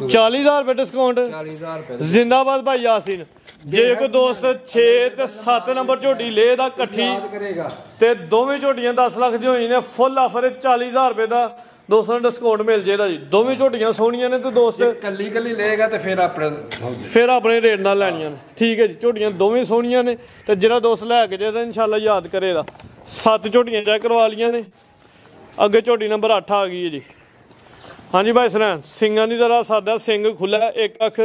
40,000 ਰੁਪਏ ਡਿਸਕਾਊਂਟ। 40,000 ਰੁਪਏ ਜ਼ਿੰਦਾਬਾਦ ਭਾਈ ਯਾਸੀਨ। ਜੇ ਕੋਈ ਦੋਸਤ 6 ਤੇ 7 ਨੰਬਰ ਝੋਟੀ ਲੇ ਦਾ ਇਕੱਠੀ ਕਰੇਗਾ ਤੇ ਦੋਵੇਂ ਝੋਟੀਆਂ 10 ਲੱਖ ਦੀ ਹੋਈ ਨੇ, ਫੁੱਲ ਆਫਰ 40,000 ਰੁਪਏ ਦਾ ਦੋਸਤਾਂ ਨੂੰ ਡਿਸਕਾਊਂਟ ਮਿਲ ਜੇਗਾ ਜੀ। ਦੋਵੇਂ ਝੋਟੀਆਂ ਸੋਹਣੀਆਂ ਨੇ ਤੇ ਦੋਸਤ ਕੱਲੀ ਕੱਲੀ ਲਏਗਾ ਤੇ ਫਿਰ ਆਪਣੇ ਰੇਟ ਨਾਲ ਲੈਣੀਆਂ ਨੇ। ਠੀਕ ਹੈ ਜੀ, ਝੋਟੀਆਂ ਦੋਵੇਂ ਸੋਹਣੀਆਂ ਨੇ ਤੇ ਜਿਹੜਾ ਦੋਸਤ ਲੈ ਕੇ ਜਾਏਗਾ ਇਨਸ਼ਾਅੱਲਾ ਯਾਦ ਕਰੇਗਾ। 7 ਝੋਟੀਆਂ ਚੈੱਕ ਕਰਵਾ ਲੀਆਂ ਨੇ। ਅੱਗੇ ਝੋਟੀ ਨੰਬਰ 8 ਆ ਗਈ ਹੈ ਜੀ। ਹਾਂਜੀ ਭਾਈ ਸਰਾਂ, ਸਿੰਘਾਂ ਦੀ ਜ਼ਰਾ ਸਾਦਾ ਸਿੰਘ ਖੁੱਲਾ, ਇੱਕ ਅੱਖ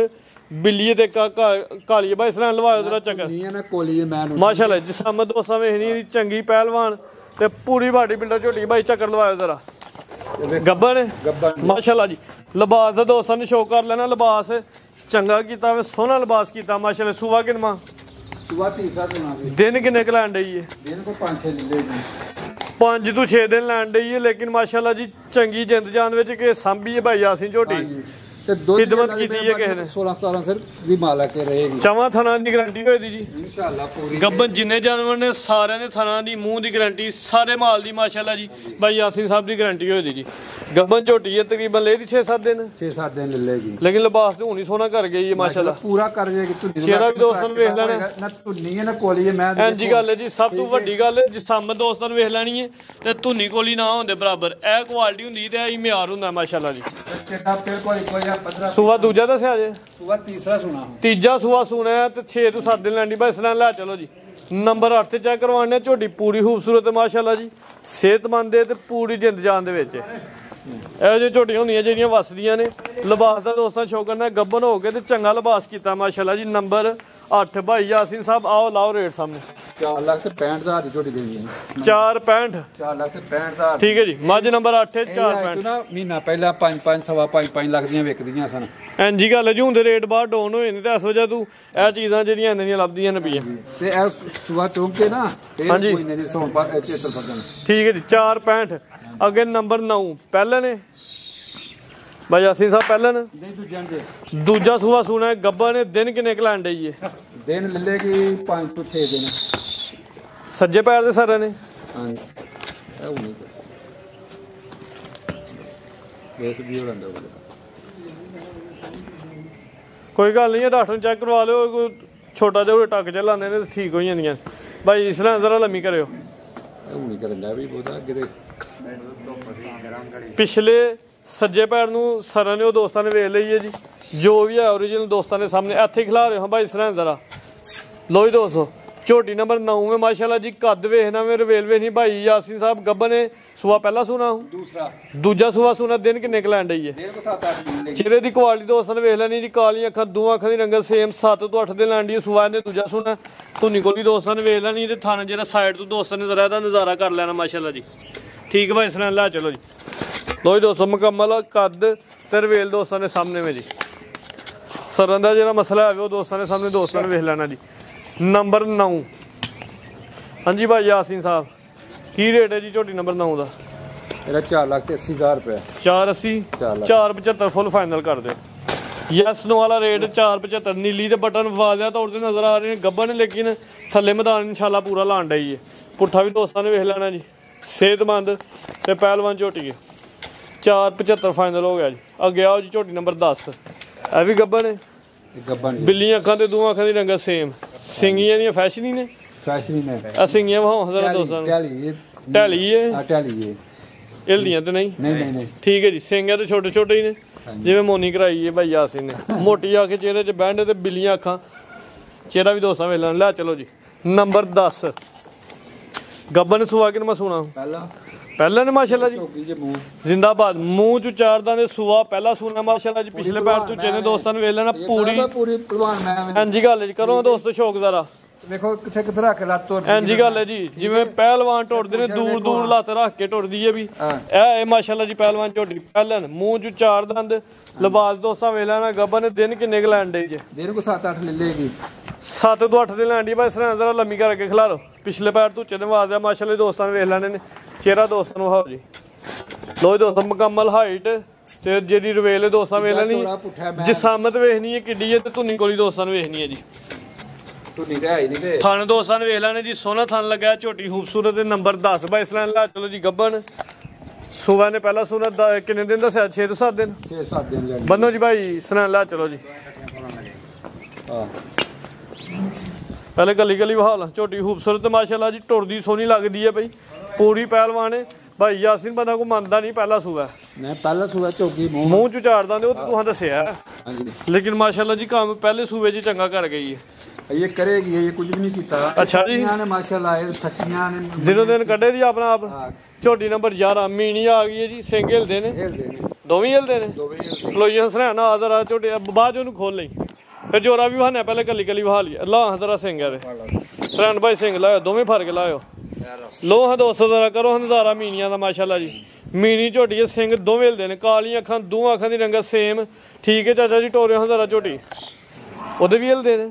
ਬਿੱਲੀ ਤੇ ਕਾਲੀ। ਭਾਈ ਸਰਾਂ ਲਵਾਇਓ ਜਰਾ ਚੱਕਰ। ਮਾਸ਼ਾਅੱਲਾ ਜਿਸਮ ਦੋਸਤਾਂ ਵੇਖਣੀ ਦੀ ਚੰਗੀ ਪਹਿਲਵਾਨ ਤੇ ਪੂਰੀ ਬਾਡੀ ਬਿਲਡਰ ਝੋਟੀ। ਭਾਈ ਚੱਕਰ ਲਵਾਇਓ ਜਰਾ। ਗੱਬਨ ਮਾਸ਼ਾਅੱਲਾ ਜੀ। ਲਿਬਾਸ ਦਾ ਦੋਸਤਾਂ ਨੂੰ ਸ਼ੌਕ ਕਰ ਲੈਣਾ, ਲਿਬਾਸ ਚੰਗਾ ਕੀਤਾ ਵੇ, ਸੋਹਣਾ ਲਿਬਾਸ ਕੀਤਾ ਮਾਸ਼ਾਅੱਲਾ। ਸੂਆ ਕਿਨਮਾ ਦਿਨ ਕਿੰਨੇ ਕੁ ਲੈਣ ਡਈ ਹੈ? 5 ਤੋਂ 6 ਦਿਨ ਲੈਣ ਡਈ ਹੈ, ਲੇਕਿਨ ਮਾਸ਼ਾਅੱਲਾ ਜੀ ਚੰਗੀ ਜਿੰਦ ਜਾਨ ਵਿੱਚ ਕਿ ਸਾਂਭੀ ਹੈ ਭਾਈ ਯਾਸੀਨ ਝੋਟੀ। ਖਿਦਮਤ ਕੀਤੀ ਹੈ ਕਿਸੇ ਨੇ। 16-17 ਸਿਰ ਦੀ ਮਾਲਾ ਕੇ ਰਹੇਗੀ। ਚਵਾਂ ਥਣਾਂ ਦੀ ਗਾਰੰਟੀ ਹੋਈ ਦੀ ਜੀ ਇਨਸ਼ਾਅੱਲਾ ਪੂਰੀ। ਗੱਬਨ ਜਿੰਨੇ ਜਾਨਵਰ ਨੇ ਸਾਰਿਆਂ ਦੇ ਥਣਾਂ ਦੀ, ਮੂੰਹ ਦੀ ਗਾਰੰਟੀ, ਸਾਰੇ ਮਾਲ ਦੀ ਮਾਸ਼ਾਅੱਲਾ ਜੀ ਭਾਈ ਯਾਸੀਨ ਸਾਹਿਬ ਦੀ ਗਾਰੰਟੀ ਹੋਈ ਦੀ ਜੀ। ਗੱਬਨ ਝੋਟੀ ਹੈ ਤਕਰੀਬਨ ਲੈ ਦੀ 6-7 ਦਿਨ। 6-7 ਦਿਨ ਲੈ ਲੇਗੀ, ਲੇਕਿਨ ਲਿਬਾਸ ਤੇ ਹੁਣੀ ਸੋਹਣਾ ਕਰ ਗਈ ਹੈ ਮਾਸ਼ਾਅੱਲਾ। ਪੂਰਾ ਕਰ ਜਾਏਗੀ। ਚਿਹਰਾ ਵੀ ਦੋਸਤਾਂ ਨੂੰ ਵੇਖ ਲੈਣਾ। ਨਾ ਧੁੰਨੀ ਹੈ ਨਾ ਕੋਲੀ ਹੈ। ਮੈਂ ਇੰਜੀ ਗੱਲ ਹੈ ਜੀ, ਸਭ ਤੋਂ ਵੱਡੀ ਗੱਲ ਜਿਸਮ ਦੋਸਤਾਂ ਨੂੰ ਵੇਖ ਲੈਣੀ ਹੈ ਤੇ ਧੁੰਨੀ ਕੋਲੀ ਨਾ ਹੁੰਦੇ ਬਰਾਬਰ। ਇਹ ਕੁਆਲਿਟੀ ਹੁੰਦੀ ਤੇ ਇਹ ਮਿਆਰ ਹੁੰਦਾ ਮਾਸ਼ਾਅੱਲਾ ਜੀ। ਸੂਆ ਦੂਜਾ ਦੱਸਿਆ ਜੇ? ਸੂਆ ਤੀਸਰਾ ਸੁਣਾ। ਤੀਜਾ ਸੂਆ ਸੁਣਿਆ ਤੇ 6 ਤੋਂ 7 ਦਿਨ ਲੈਣੀ ਭਾਈ ਸਰਾਂ ਲੈ ਚਲੋ ਜੀ। ਨੰਬਰ 8 ਤੇ ਚੈੱਕ ਕਰਵਾਉਣੇ। ਝੋਟੀ ਪੂਰੀ ਖੂਬਸੂਰਤ ਹੈ ਮਾਸ਼ਾਅੱਲਾ ਜੀ, ਸਿਹਤਮੰਦ ਹੈ ਤੇ ਪੂਰੀ ਜਿੰਦ ਜਾਨ ਦੇ ਵਿੱਚ। ਇਹੋ ਜਿਹੀ ਝੋਟੀਆਂ ਹੁੰਦੀਆਂ ਜਿਹੜੀਆਂ ਵਸਦੀਆਂ ਨੇ। ਲਿਬਾਸ ਦਾ ਦੋਸਤਾਂ ਸ਼ੌਕ ਕਰਨਾ, ਗੱਬਨ ਹੋ ਕੇ ਤੇ ਚੰਗਾ ਲਿਬਾਸ ਕੀਤਾ ਮਾਸ਼ਾਅੱਲਾ ਜੀ। ਨੰਬਰ 8 ਭਾਈ ਯਾਸੀਨ ਸਾਹਿਬ। ਆਓ ਲਾਓ ਰੇਟ ਸਾਹਮਣੇ। 4,65,000 ਦੀ ਝੋਟੀ ਦੇਣੀ ਹੈ। 4,65,000 4,65,000 ਠੀਕ ਹੈ ਜੀ। ਮੱਝ ਨੰਬਰ 8 4,65,000 ਨਾ ਮਹੀਨਾ ਪਹਿਲਾਂ 5-5 ਸਵਾ 5-5 ਲੱਖ ਦੀਆਂ ਵਿਕਦੀਆਂ ਸਨ। ਇੰਜੀ ਗੱਲ ਹੈ ਜੀ, ਹੁੰਦੇ ਰੇਟ ਬਾਹਰ ਡਾਊਨ ਹੋਏ ਨੇ ਤੇ ਇਸ ਵਜ੍ਹਾ ਤੂੰ ਇਹ ਚੀਜ਼ਾਂ ਜਿਹੜੀਆਂ ਇੰਨੀਆਂ ਲੱਭਦੀਆਂ ਨੇ ਪਈਆਂ ਤੇ ਇਹ ਸੂਆ ਚੁੰਮ ਕੇ ਨਾ ਹਾਂਜੀ ਮਹੀਨੇ ਦੀ ਸੌਣ ਪਾ 76 ਫਰਦਨ। ਠੀਕ ਹੈ ਜੀ। 4,65,000 ਅੱਗੇ ਨੰਬਰ 9 ਪਹਿਲੇ ਨੇ ਭਾਈ ਯਾਸੀਨ ਸਾਹਿਬ। ਪਹਿਲੇ ਨੇ ਨਹੀਂ ਦੂਜਾ ਸੂਆ ਸੁਣਾ ਗੱਬਾ ਨੇ। ਦਿਨ ਕਿੰਨੇ ਕੁ ਲੈਣ ਡਈ ਹੈ? ਦਿਨ ਲੈ ਲੇਗੀ 5 ਤੋਂ 6 ਦਿਨ। ਸੱਜੇ ਪੈਰ ਦੇ ਸਾਰੇ ਨੇ। ਹਾਂਜੀ ਇਹ ਹੁਣੇ ਵੇਸ ਵੀ ਹੋਣਾ। ਕੋਈ ਗੱਲ ਨਹੀਂ ਹੈ, ਡਾਕਟਰ ਨੂੰ ਚੈੱਕ ਕਰਵਾ ਲਿਓ। ਕੋਈ ਛੋਟਾ ਜਿਹਾ ਟੱਕ ਚ ਲਾਉਂਦੇ ਨੇ ਠੀਕ ਹੋ ਜਾਂਦੀਆਂ ਭਾਈ। ਇਸ ਤਰ੍ਹਾਂ ਜ਼ਰਾ ਲੰਮੀ ਕਰਿਓ। ਹੁਣੀ ਕਰਨ ਦਾ ਵੀ ਬਹੁਤਾ ਅੱਗੇ ਤੇ ਪਿਛਲੇ ਸੱਜੇ ਪੈਰ ਨੂੰ ਸਰਾਂ ਨੇ ਉਹ ਦੋਸਤਾਂ ਨੇ ਵੇਖ ਲਈ ਹੈ ਜੀ। ਜੋ ਵੀ ਹੈ ਓਰੀਜਨਲ ਦੋਸਤਾਂ ਦੇ ਸਾਹਮਣੇ ਇੱਥੇ ਖਿਲਾ ਰਹੇ ਹਾਂ ਭਾਈ ਇਸ ਤਰ੍ਹਾਂ ਜ਼ਰਾ। ਲੋ ਜੀ ਦੋਸਤੋ, ਝੋਟੀ ਨੰਬਰ 9 में माशाल्लाह जी। कद वेखना में रेलवे नहीं भाई यासीन साहब। गब्बन ने सुबह पहला सुना दूजा सुबह सुना। दिन किन्ने क लैंड आई है? चेहरे की क्वालिटी दोस्तों ने वेख लैनी जी। कालियां अखां, दोवां अखां दी रंगत सेम। 7 तो 8 दिन लैंड आई। सुबह ने दूजा सुना। धुनी कोली दोस्तों ने वेख लैनी ते थाने जेह्ड़ा साइड तो दोस्तों ने जरा नज़ारा कर लेना माशाल्लाह जी। ठीक भाई इस तरह लै चलो जी। लो जी दोस्तों, मुकम्मल कद ते रवेल दोस्तों ने सामने में जी। सरन दा जेह्ड़ा मसला है वो दोस्तों ने सामने दोस्तों ने वेख लैना जी। नंबर 9 हाँ जी भाई यासीन साहब, की रेट है जी झोटी नंबर 9 का? 4,80,000 रुपये। 480 475 फुल फाइनल कर दे। यस नो वाला रेट 475। नीली के बटन वाजिया तौर पर नजर आ रहे हैं गब्बन, लेकिन थले मैदान इंशाल्लाह पूरा लान डई है। पुट्ठा भी दोस्तों ने वेख लेना जी। सेहतमंद ते पहलवान झोटी है। 475 फाइनल हो गया जी। अगे आओ जी झोटी नंबर 10। यह भी गब्बन है। बिल्लियां अखां ते दोवां अखां दी रंगत सेम। सिंगियां दियां फैशनी ने। सिंगियां वहां जरा दोस्तों टैली है। हिलदियां तो नहीं। ठीक है जी। सिंगियां तो छोटे छोटे ही ने जिवें मोनी कराई है भाई यासीन ने। मोटी आके चेहरे च बैंड ते बिल्लियां अखां। चेहरा भी दोस्तों वेख लैन। लै चलो जी। नंबर 10 गब्बन सुआ किन मैं सुना पहले ने माशाल्लाह जी। जिंदाबाद। मुंह चू 4 दाने सुआ पहला सुना माशाल्लाह जी। पिछले पैर तू चेने दोस्तों ने वेख लेना पूरी। हां जी गल जी करो दोस्तों शौक जरा देखो किथे किथे रख के लत तोड़। इंजी गल है जी जिवें पहलवान टुरदे ने दूर दूर लत रख के टुरदी है भी। ए माशाल्लाह जी पहलवान झोटी। पहलन मुंह चू 4 दंद। लिबास दोस्तां वेख लेना गब्बन ने। दिन किन्ने क लैंड जे? दिन को 7-8 ले लेगी। 7 तो 8 दिन लैंड बस जरा लम्मी करके खिला लो। पिछले पैर धुच्चे ने वाजदा माशाल्लाह दोस्तां ने वेख लेने ने। चेहरा दोस्तां नूं हाओ जी। लो जी दोस्तों, मुकम्मल हाइट ਤੇ ਜਿਹੜੀ ਰਵੇਲ ਦੋਸਤਾਂ ਵੇਖ ਲੈਣੀ ਥੋੜਾ ਪੁੱਠਾ ਮੈਂ ਜਿਸਾਮਤ ਵੇਖਣੀ ਹੈ ਕਿੱਡੀ ਹੈ ਤੇ ਧੁੰਨੀ ਕੋਲੀ ਦੋਸਤਾਂ ਨੂੰ ਵੇਖਣੀ ਹੈ ਜੀ ਧੁੰਨੀ ਤੇ ਹੈ ਹੀ ਨਹੀਂ ਤੇ ਥਣ ਦੋਸਤਾਂ ਨੇ ਵੇਖ ਲੈਣੇ ਜੀ ਸੋਹਣਾ ਥਣ ਲੱਗਾ ਝੋਟੀ ਖੂਬਸੂਰਤ ਤੇ ਨੰਬਰ 10 ਬਾਈ ਇਸਲਾਮ ਲਾ ਚਲੋ ਜੀ ਗੱਬਨ ਸੁਬਾ ਨੇ ਪਹਿਲਾ ਸੋਨਾ ਕਿੰਨੇ ਦਿਨ ਦੱਸਿਆ 6 ਤੋਂ 7 ਦਿਨ 6-7 ਦਿਨ ਲੈ ਬੰਨੋ ਜੀ ਭਾਈ ਸਨਾਨ ਲਾ ਚਲੋ ਜੀ ਹਾਂ ਪਹਿਲੇ ਗਲੀ ਗਲੀ ਵਹਾਲ ਝੋਟੀ ਖੂਬਸੂਰਤ ਮਾਸ਼ਾਅੱਲਾ ਜੀ ਟੁਰਦੀ ਸੋਹਣੀ ਲੱਗਦੀ ਹੈ ਭਾਈ ਪੂਰੀ ਪਹਿਲਵਾਨ ਹੈ ਭਾਈ ਯਾਸੀਨ ਬੰਦਾ ਕੋ ਮੰਨਦਾ ਨਹੀਂ ਪਹਿਲਾ ਸੂਆ ਮੈਂ ਪਹਿਲਾ ਸੂਆ ਝੋਕੀ ਮੂੰਹ ਚ ਝਾੜਦਾ ਨੇ ਉਹ ਤੁਹਾਂ ਦੱਸਿਆ ਹਾਂਜੀ ਲੇਕਿਨ ਮਾਸ਼ਾਅੱਲਾ ਜੀ ਕੰਮ ਪਹਿਲੇ ਸੂਬੇ 'ਚ ਚੰਗਾ ਕਰ ਗਈ ਹੈ ਇਹ ਕਰੇਗੀ ਇਹ ਕੁਝ ਵੀ ਨਹੀਂ ਕੀਤਾ ਅੱਛਾ ਜੀ ਇਹਨਾਂ ਨੇ ਮਾਸ਼ਾਅੱਲਾ ਇਹ ਥੱਕੀਆਂ ਨੇ ਦਿਨੋਂ ਦਿਨ ਕੱਢੇ ਦੀ ਆਪਣਾ ਆਪ ਝੋਟੀ ਨੰਬਰ 11 ਮੀਣੀ ਆ ਗਈ ਹੈ ਜੀ ਸਿੰਘ ਹਿਲਦੇ ਨੇ ਖੇਲਦੇ ਨੇ ਦੋਵੇਂ ਹਿਲਦੇ ਨੇ ਦੋਵੇਂ ਹਿਲਦੇ ਖਲੋਈਆਂ ਹਸਰੈਣਾ ਆਦਰਾ ਝੋਟੇ ਬਾਅਦ 'ਚ ਉਹਨੂੰ ਖੋਲ ਲਈ ਫਿਰ ਜੋਰਾ ਵੀ ਬਹਾਨਾ ਪਹਿਲੇ ਕੱਲੀ ਕੱਲੀ ਵਹਾ ਲਈ ਅੱਲਾ ਹਦਰਾ ਸਿੰਘ ਆ ਦੇ ਸਰਹੰਦ ਭਾਈ ਸਿੰਘ ਲਾਇਓ ਦੋਵੇਂ ਫਰਕ ਲਾਇਓ ਲੋਹਾ 200 ਦਾ ਕਰੋ ਹਜ਼ਾਰਾ ਮੀਨੀਆਂ ਦਾ ਮਾਸ਼ਾਅੱਲਾ ਜੀ ਮੀਨੀ ਝੋਟੀ ਸਿੰਘ ਦੋਵੇਂ ਹਿਲਦੇ ਨੇ ਕਾਲੀਆਂ ਅੱਖਾਂ ਦੋਵਾਂ ਅੱਖਾਂ ਦੀ ਰੰਗਤ ਸੇਮ ਠੀਕ ਹੈ ਚਾਚਾ ਜੀ ਟੋਰਿਓ ਹਜ਼ਾਰਾ ਝੋਟੀ ਉਹਦੇ ਵੀ ਹਿਲਦੇ ਨੇ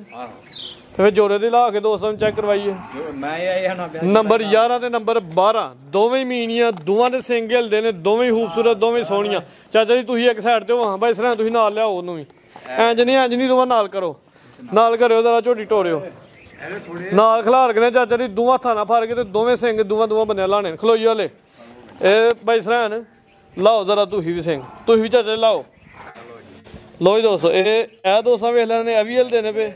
ਤੇ ਫਿਰ ਜੋਰੇ ਦੇ ਲਾ ਕੇ ਦੋਸਤਾਂ ਨੂੰ ਚੈੱਕ ਕਰਵਾਈਏ ਮੈਂ ਇਹ ਨਾ ਨੰਬਰ 11 ਤੇ ਨੰਬਰ 12 ਦੋਵੇਂ ਮੀਨੀਆਂ ਦੋਵਾਂ ਦੇ ਸਿੰਘ ਹਿਲਦੇ ਨੇ ਦੋਵੇਂ ਖੂਬਸੂਰਤ ਦੋਵੇਂ ਸੋਹਣੀਆਂ ਚਾਚਾ ਜੀ ਤੁਸੀਂ ਇੱਕ ਸਾਈਡ ਤੇ ਹੋ ਹਾਂ ਭਾਈ ਸਰਾਂ ਤੁਸੀਂ ਨਾਲ ਲਿਆਓ ਉਹਨੂੰ ਵੀ ਇੰਜ ਨਹੀਂ ਦੋਵਾਂ ਨਾਲ ਕਰੋ ਨਾਲ ਕਰਿਓ ਜ਼ਰਾ ਝੋਟੀ ਟੋਰਿਓ ਨਾਲ ਖਿਲਾਰ ਕੇ ਨੇ ਚਾਚਾ ਜੀ ਦੋਵਾਂ ਹੱਥਾਂ ਨਾਲ ਫੜ ਕੇ ਤੇ ਦੋਵੇਂ ਸਿੰਘ ਦੋਵਾਂ ਬੰਦਿਆਂ ਲਾਣੇ ਖਲੋਈਓ ਹਲੇ ਇਹ ਭਾਈ ਸਰਾਂ ਲਾਓ ਜ਼ਰਾ ਤੁਸੀਂ ਵੀ ਸਿੰਘ ਤੁਸੀਂ ਵੀ ਚਾਚਾ ਜੀ ਲਾਓ ਲੋ ਜੀ ਦੋਸਤੋ ਇਹ ਦੋਸਤਾਂ ਵੇਖ ਲੈਣੇ ਇਹ ਵੀ ਹਿਲਦੇ ਨੇ ਪਏ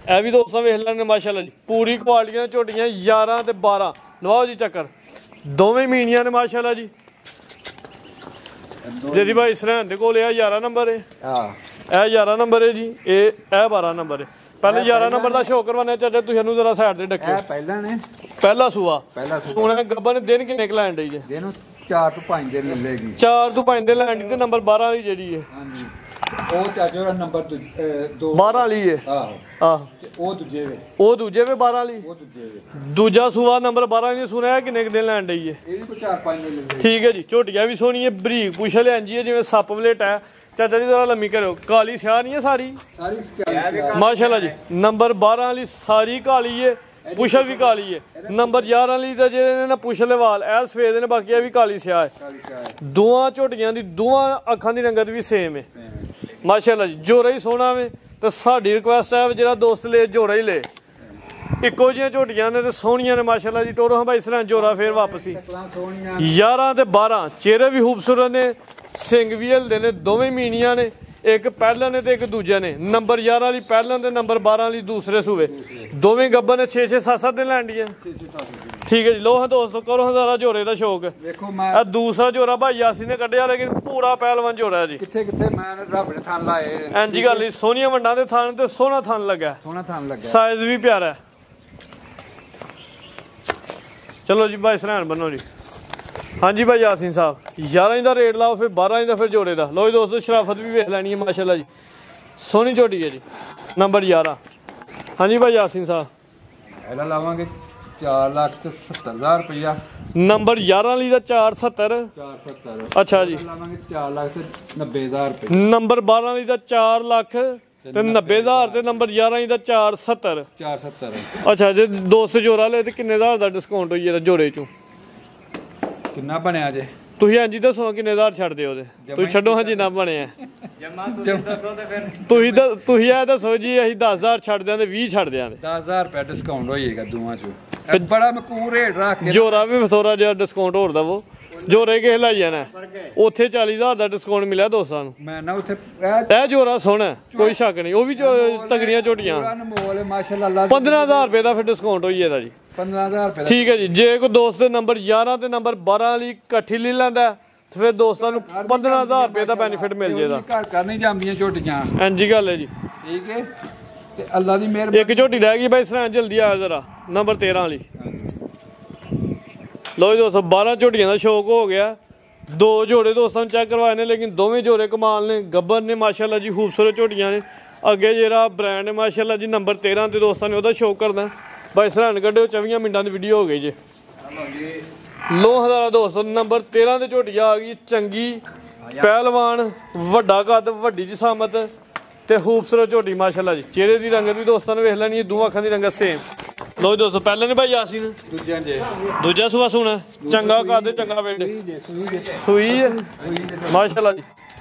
ਇਹ ਵੀ ਦੋਸਤਾਂ ਵੇਖ ਲੈਣੇ ਮਾਸ਼ਾਅੱਲਾ ਜੀ ਪੂਰੀ ਕੁਆਲਿਟੀਆਂ ਝੋਟੀਆਂ 11 ਤੇ 12 ਲਵਾਓ ਜੀ ਚੱਕਰ ਦੋਵੇਂ ਮੀਨੀਆਂ ਨੇ ਮਾਸ਼ਾਅੱਲਾ ਜੀ ਜਿਹੜੀ ਭਾਈ ਸਰਹੰਦ ਦੇ ਕੋਲ ਇਹ 11 ਨੰਬਰ ਹੈ ਇਹ 11 ਨੰਬਰ ਹੈ ਜੀ ਇਹ 12 ਨੰਬਰ ਹੈ ਪਹਿਲੇ 11 ਨੰਬਰ ਦਾ ਸ਼ੋਅ ਕਰਵਾਉਣਾ ਚਾਚਾ ਤੁਸੀਂ ਇਹਨੂੰ ਜ਼ਰਾ ਸਾਈਡ ਤੇ ਡੱਕਿਓ ਇਹ ਪਹਿਲਾਂ ਨੇ ਪਹਿਲਾ ਸੂਆ ਸੋਹਣਾ ਗੱਬਨ ਦਿਨ ਕਿੰਨੇ ਕ ਲੈਣ ਡਈ ਜੇ ਦਿਨ 4 ਤੋਂ 5 ਦਿਨ ਲੱਲੇਗੀ 4 ਤੋਂ 5 ਦੇ ਲੈਣ ਤੇ ਨੰਬਰ 12 ਵਾਲੀ ਜਿਹੜੀ ਹੈ ਹਾਂਜੀ ਉਹ ਚਾਚਾ ਦਾ ਨੰਬਰ 2 12 ਵਾਲੀ ਹੈ ਆਹ ਉਹ ਦੂਜੇ ਵੇ ਉਹ ਦੂਜੇ ਵੇ 12 ਵਾਲੀ ਉਹ ਦੂਜੇ ਵੇ ਦੂਜਾ ਸੂਆ ਨੰਬਰ 12 ਨੇ ਸੁਣਿਆ ਕਿੰਨੇ ਕ ਦਿਨ ਲੈਣ ਡਈ ਹੈ ਇਹ ਵੀ ਕੋਈ 4-5 ਦਿਨ ਲੱਲੇ ਠੀਕ ਹੈ ਜੀ ਝੋਟੀਆਂ ਵੀ ਸੋਹਣੀ ਹੈ ਬਰੀਕ ਪੁੱਛ ਲਿਆਂਜੀ ਹੈ ਜਿਵੇਂ ਸੱਪ ਵਲੇਟ ਹੈ ਚਾਚਾ ਜੀ ਜ਼ਰਾ ਲੰਮੀ ਕਰੋ ਕਾਲੀ ਸਿਆਹ ਨਹੀਂ ਹੈ ਸਾਰੀ ਮਾਸ਼ਾਅੱਲਾ ਜੀ ਨੰਬਰ 12 ਵਾਲੀ ਸਾਰੀ ਕਾਲੀ ਹੈ ਪੁੱਛਲ ਵੀ ਕਾਲੀ ਹੈ ਨੰਬਰ 11 ਵਾਲੀ ਦਾ ਜਿਹੜੇ ਨੇ ਪੁੱਛਲੇ ਵਾਲ ਐ ਸਫੇਦ ਨੇ ਬਾਕੀ ਇਹ ਵੀ ਕਾਲੀ ਸਿਆਹ ਹੈ ਦੋਵਾਂ ਝੋਟੀਆਂ ਦੀ ਦੋਵਾਂ ਅੱਖਾਂ ਦੀ ਰੰਗਤ ਵੀ ਸੇਮ ਹੈ ਮਾਸ਼ਾਅੱਲਾ ਜੀ ਜੋਰਾ ਹੀ ਸੋਹਣਾ ਵੇ ਤੇ ਸਾਡੀ ਰਿਕੁਐਸਟ ਹੈ ਜਿਹੜਾ ਦੋਸਤ ਲੈ ਜੋਰਾ ਹੀ ਲੈ ਇੱਕੋ ਜਿਹੀਆਂ ਝੋਟੀਆਂ ਨੇ ਤੇ ਸੋਹਣੀਆਂ ਨੇ ਮਾਸ਼ਾਅੱਲਾ ਜੀ ਟੋਰੋ ਭਾਈ ਸਰਾਂ ਜੋਰਾ ਫੇਰ ਵਾਪਸੀ 11 ਤੇ 12 ਚਿਹਰੇ ਵੀ ਖੂਬਸੂਰਤ ਨੇ ਸਿੰਘ ਵੀ ਹਿਲਦੇ ਨੇ ਦੋਵੇਂ ਮੀਨੀਆਂ ਨੇ ਇੱਕ ਪਹਿਲਾਂ ਨੇ ਤੇ ਇੱਕ ਦੂਜਾ ਨੇ ਨੰਬਰ 11 ਵਾਲੀ ਪਹਿਲਾਂ ਤੇ ਨੰਬਰ 12 ਵਾਲੀ ਦੂਸਰੇ ਸੂਵੇ ਦੋਵੇਂ ਗੱਬਰ ਨੇ 6-6 7-7 ਦਿਨ ਲੈਂਦੀਆਂ ਠੀਕ ਹੈ ਜੀ ਲੋਹਾ ਦੋਸਤੋ ਕਰੋ ਹਜ਼ਾਰਾ ਜੋਰੇ ਦਾ ਸ਼ੌਕ ਵੇਖੋ ਮੈਂ ਇਹ ਦੂਸਰਾ ਜੋਰਾ ਭਾਈ ਯਾਸੀ ਨੇ ਕੱਢਿਆ ਲੇਕਿਨ ਪੂਰਾ ਪਹਿਲਵਾਨ ਜੋਰਾ ਜੀ ਕਿੱਥੇ ਮੈਂ ਰੱਬ ਨੇ ਥਾਂ ਲਾਏ ਐਂਜੀ ਗੱਲ ਹੀ ਸੋਹਣੀਆਂ ਵੰਡਾਂ ਦੇ ਥਾਂ ਤੇ ਸੋਹਣਾ ਥਾਂ ਲੱਗਾ ਸੋਹਣਾ ਥਾਂ ਲੱਗਾ ਸਾਈਜ਼ ਵੀ ਪਿਆਰਾ ਚਲੋ ਜੀ ਭਾਈ ਸਰਾਣ ਬੰਨੋ ਜੀ ਹਾਂਜੀ ਭਾਈ ਯਾਸੀਨ ਸਾਹਿਬ 11 ਇੰਚ ਦਾ ਰੇਟ ਲਾਓ ਫਿਰ 12 ਇੰਚ ਦਾ ਫਿਰ ਜੋੜੇ ਦਾ ਲੋ ਜੀ ਦੋਸਤੋ ਸ਼ਰਾਫਤ ਵੀ ਵੇਖ ਲੈਣੀ ਹੈ ਮਾਸ਼ਾਅੱਲਾ ਜੀ ਸੋਹਣੀ ਝੋਟੀ ਹੈ ਜੀ ਨੰਬਰ 11 ਹਾਂਜੀ ਭਾਈ ਯਾਸੀਨ ਸਾਹਿਬ ਇਹਦਾ ਲਾਵਾਂਗੇ 4,70,000 ਰੁਪਇਆ ਨੰਬਰ 11 ਵਾਲੀ ਦਾ 470 470 ਅੱਛਾ ਜੀ ਲਾਵਾਂਗੇ 4,90,000 ਰੁਪਏ ਨੰਬਰ 12 ਵਾਲੀ ਦਾ 4 ਲੱਖ ਤੇ 90,000 ਤੇ ਨੰਬਰ 11 ਵਾਲੀ ਦਾ 470 470 ਅੱਛਾ ਜੇ ਦੋਸਤ ਜੋੜਾ ਲੈ ਤੇ ਕਿੰਨੇ ਹਜ਼ਾਰ ਦਾ ਡਿਸਕਾਊਂਟ ਹੋਈ ਇਹਦਾ ਜੋੜੇ ਚੋਂ ਕਿੰਨਾ ਬਣਿਆ ਜੇ ਤੁਸੀਂ ਹਾਂਜੀ ਦੱਸੋ ਕਿੰਨੇ ਹਜ਼ਾਰ ਛੱਡਦੇ ਉਹਦੇ ਤੁਸੀਂ ਛੱਡੋ ਹਾਂ ਜਿੰਨਾ ਬਣਿਆ ਜਮਾ ਤੁਸੀਂ ਦੱਸੋ ਤੇ ਫਿਰ ਤੁਸੀਂ ਇਹ ਦੱਸੋ ਜੀ ਅਸੀਂ 10,000 ਛੱਡ ਦਿਆਂ ਤੇ 20 ਛੱਡ ਦਿਆਂ 10,000 ਰੁਪਏ ਡਿਸਕਾਊਂਟ ਹੋਏਗਾ ਦੋਵਾਂ ਚੋਂ ਬੜਾ ਮਕੂਰ ਰੇਟ ਰੱਖ ਕੇ ਜੋਰਾ ਵੀ ਥੋੜਾ ਜਿਹਾ ਡਿਸਕਾਊਂਟ ਹੋਰ ਦਵੋ ਜੋਰੇ ਕੇ ਲਾਈ ਜਾਣਾ ਉੱਥੇ 40,000 ਦਾ ਡਿਸਕਾਊਂਟ ਮਿਲਿਆ ਦੋਸਤਾਂ ਨੂੰ ਮੈਂ ਨਾ ਉੱਥੇ ਇਹ ਜੋਰਾ ਸੋਹਣਾ ਕੋਈ ਸ਼ੱਕ ਨਹੀਂ ਉਹ ਵੀ ਤਗੜੀਆਂ ਝੋਟੀਆਂ ਅਨਮੋਲ ਮਾਸ਼ਾਅੱਲਾ 15,000 ਰੁਪਏ ਦਾ ਫਿਰ ਡਿਸਕਾਊਂਟ ਹੋਈ ਇਹਦਾ ਜੀ 15,000 ਰੁਪਏ ਠੀਕ ਹੈ ਜੀ ਜੇ ਕੋਈ ਦੋਸਤ ਦੇ ਨੰਬਰ 11 ਤੇ ਨੰਬਰ 12 ਵਾਲੀ ਇਕੱਠੀ ਲੈ ਲੈਂਦਾ ਤੇ ਫਿਰ ਦੋਸਤਾਂ ਨੂੰ 15,000 ਰੁਪਏ ਦਾ ਬੈਨੀਫਿਟ ਮਿਲ ਜਾਏਗਾ ਘਰ ਕਰਨੀ ਜਾਂਦੀਆਂ ਝੋਟੀਆਂ ਇੰਜੀ ਗੱਲ ਹੈ ਜੀ ਠੀਕ ਹੈ ਤੇ ਅੱਲਾ ਦੀ ਮਿਹਰਬਾਨੀ ਇੱਕ ਝੋਟੀ ਰਹਿ ਗਈ ਬਾਈ ਸਰਾਂ ਜਲਦੀ ਆ ਜ਼ਰਾ ਨੰਬਰ 13 ਵਾਲੀ ਲੋ ਜੀ ਦੋਸਤੋ 12 ਝੋਟੀਆਂ ਦਾ ਸ਼ੌਕ ਹੋ ਗਿਆ ਦੋ ਜੋੜੇ ਦੋਸਤਾਂ ਨੂੰ ਚੈੱਕ ਕਰਵਾਏ ਨੇ ਲੇਕਿਨ ਦੋਵੇਂ ਜੋੜੇ ਕਮਾਲ ਨੇ ਗੱਬਰ ਨੇ ਮਾਸ਼ਾਅੱਲਾ ਜੀ ਖੂਬਸੂਰਤ ਝੋਟੀਆਂ ਨੇ ਅੱਗੇ ਜਿਹੜਾ ਬ੍ਰਾਂਡ ਹੈ ਮਾਸ਼ਾਅੱਲਾ ਜੀ ਨੰਬਰ 13 ਤੇ ਦੋਸਤਾਂ ਨੇ ਉਹਦਾ ਸ਼ੌਕ ਕਰਨਾ ਬਾਈ ਸਰਾਂ ਕੱਢਿਓ 24 ਮਿੰਟਾਂ ਦੀ ਵੀਡੀਓ ਹੋ ਗਈ ਜੇ ਲੋ ਹਜ਼ਾਰਾ ਦੋਸਤੋ ਨੰਬਰ 13 ਤੇ ਝੋਟੀਆਂ ਆ ਗਈ ਚੰਗੀ ਪਹਿਲਵਾਨ ਵੱਡਾ ਕੱਦ ਵੱਡੀ ਜਿਸਾਮਤ ਤੇ ਖੂਬਸੂਰਤ ਝੋਟੀ ਮਾਸ਼ਾਅੱਲਾ ਜੀ ਚਿਹਰੇ ਦੀ ਰੰਗਤ ਵੀ ਦੋਸਤਾਂ ਨੇ ਵੇਖ ਲੈਣੀ ਹੈ ਦੋਵਾਂ ਅੱਖਾਂ ਦੀ ਰੰਗਤ ਸੇਮ ਲੋ ਦੋਸਤੋ ਪਹਿਲੇ ਨੇ ਭਾਈ ਯਾਸੀਨ ਦੂਜਿਆਂ ਜੇ ਦੂਜਾ ਸੂਆ ਸੋਹਣਾ ਚੰਗਾ ਕੱਦ ਚੰਗਾ ਵੇਟ ਸੂਈ ਹੈ ਮਾਸ਼ਾਅੱਲਾ ਜੀ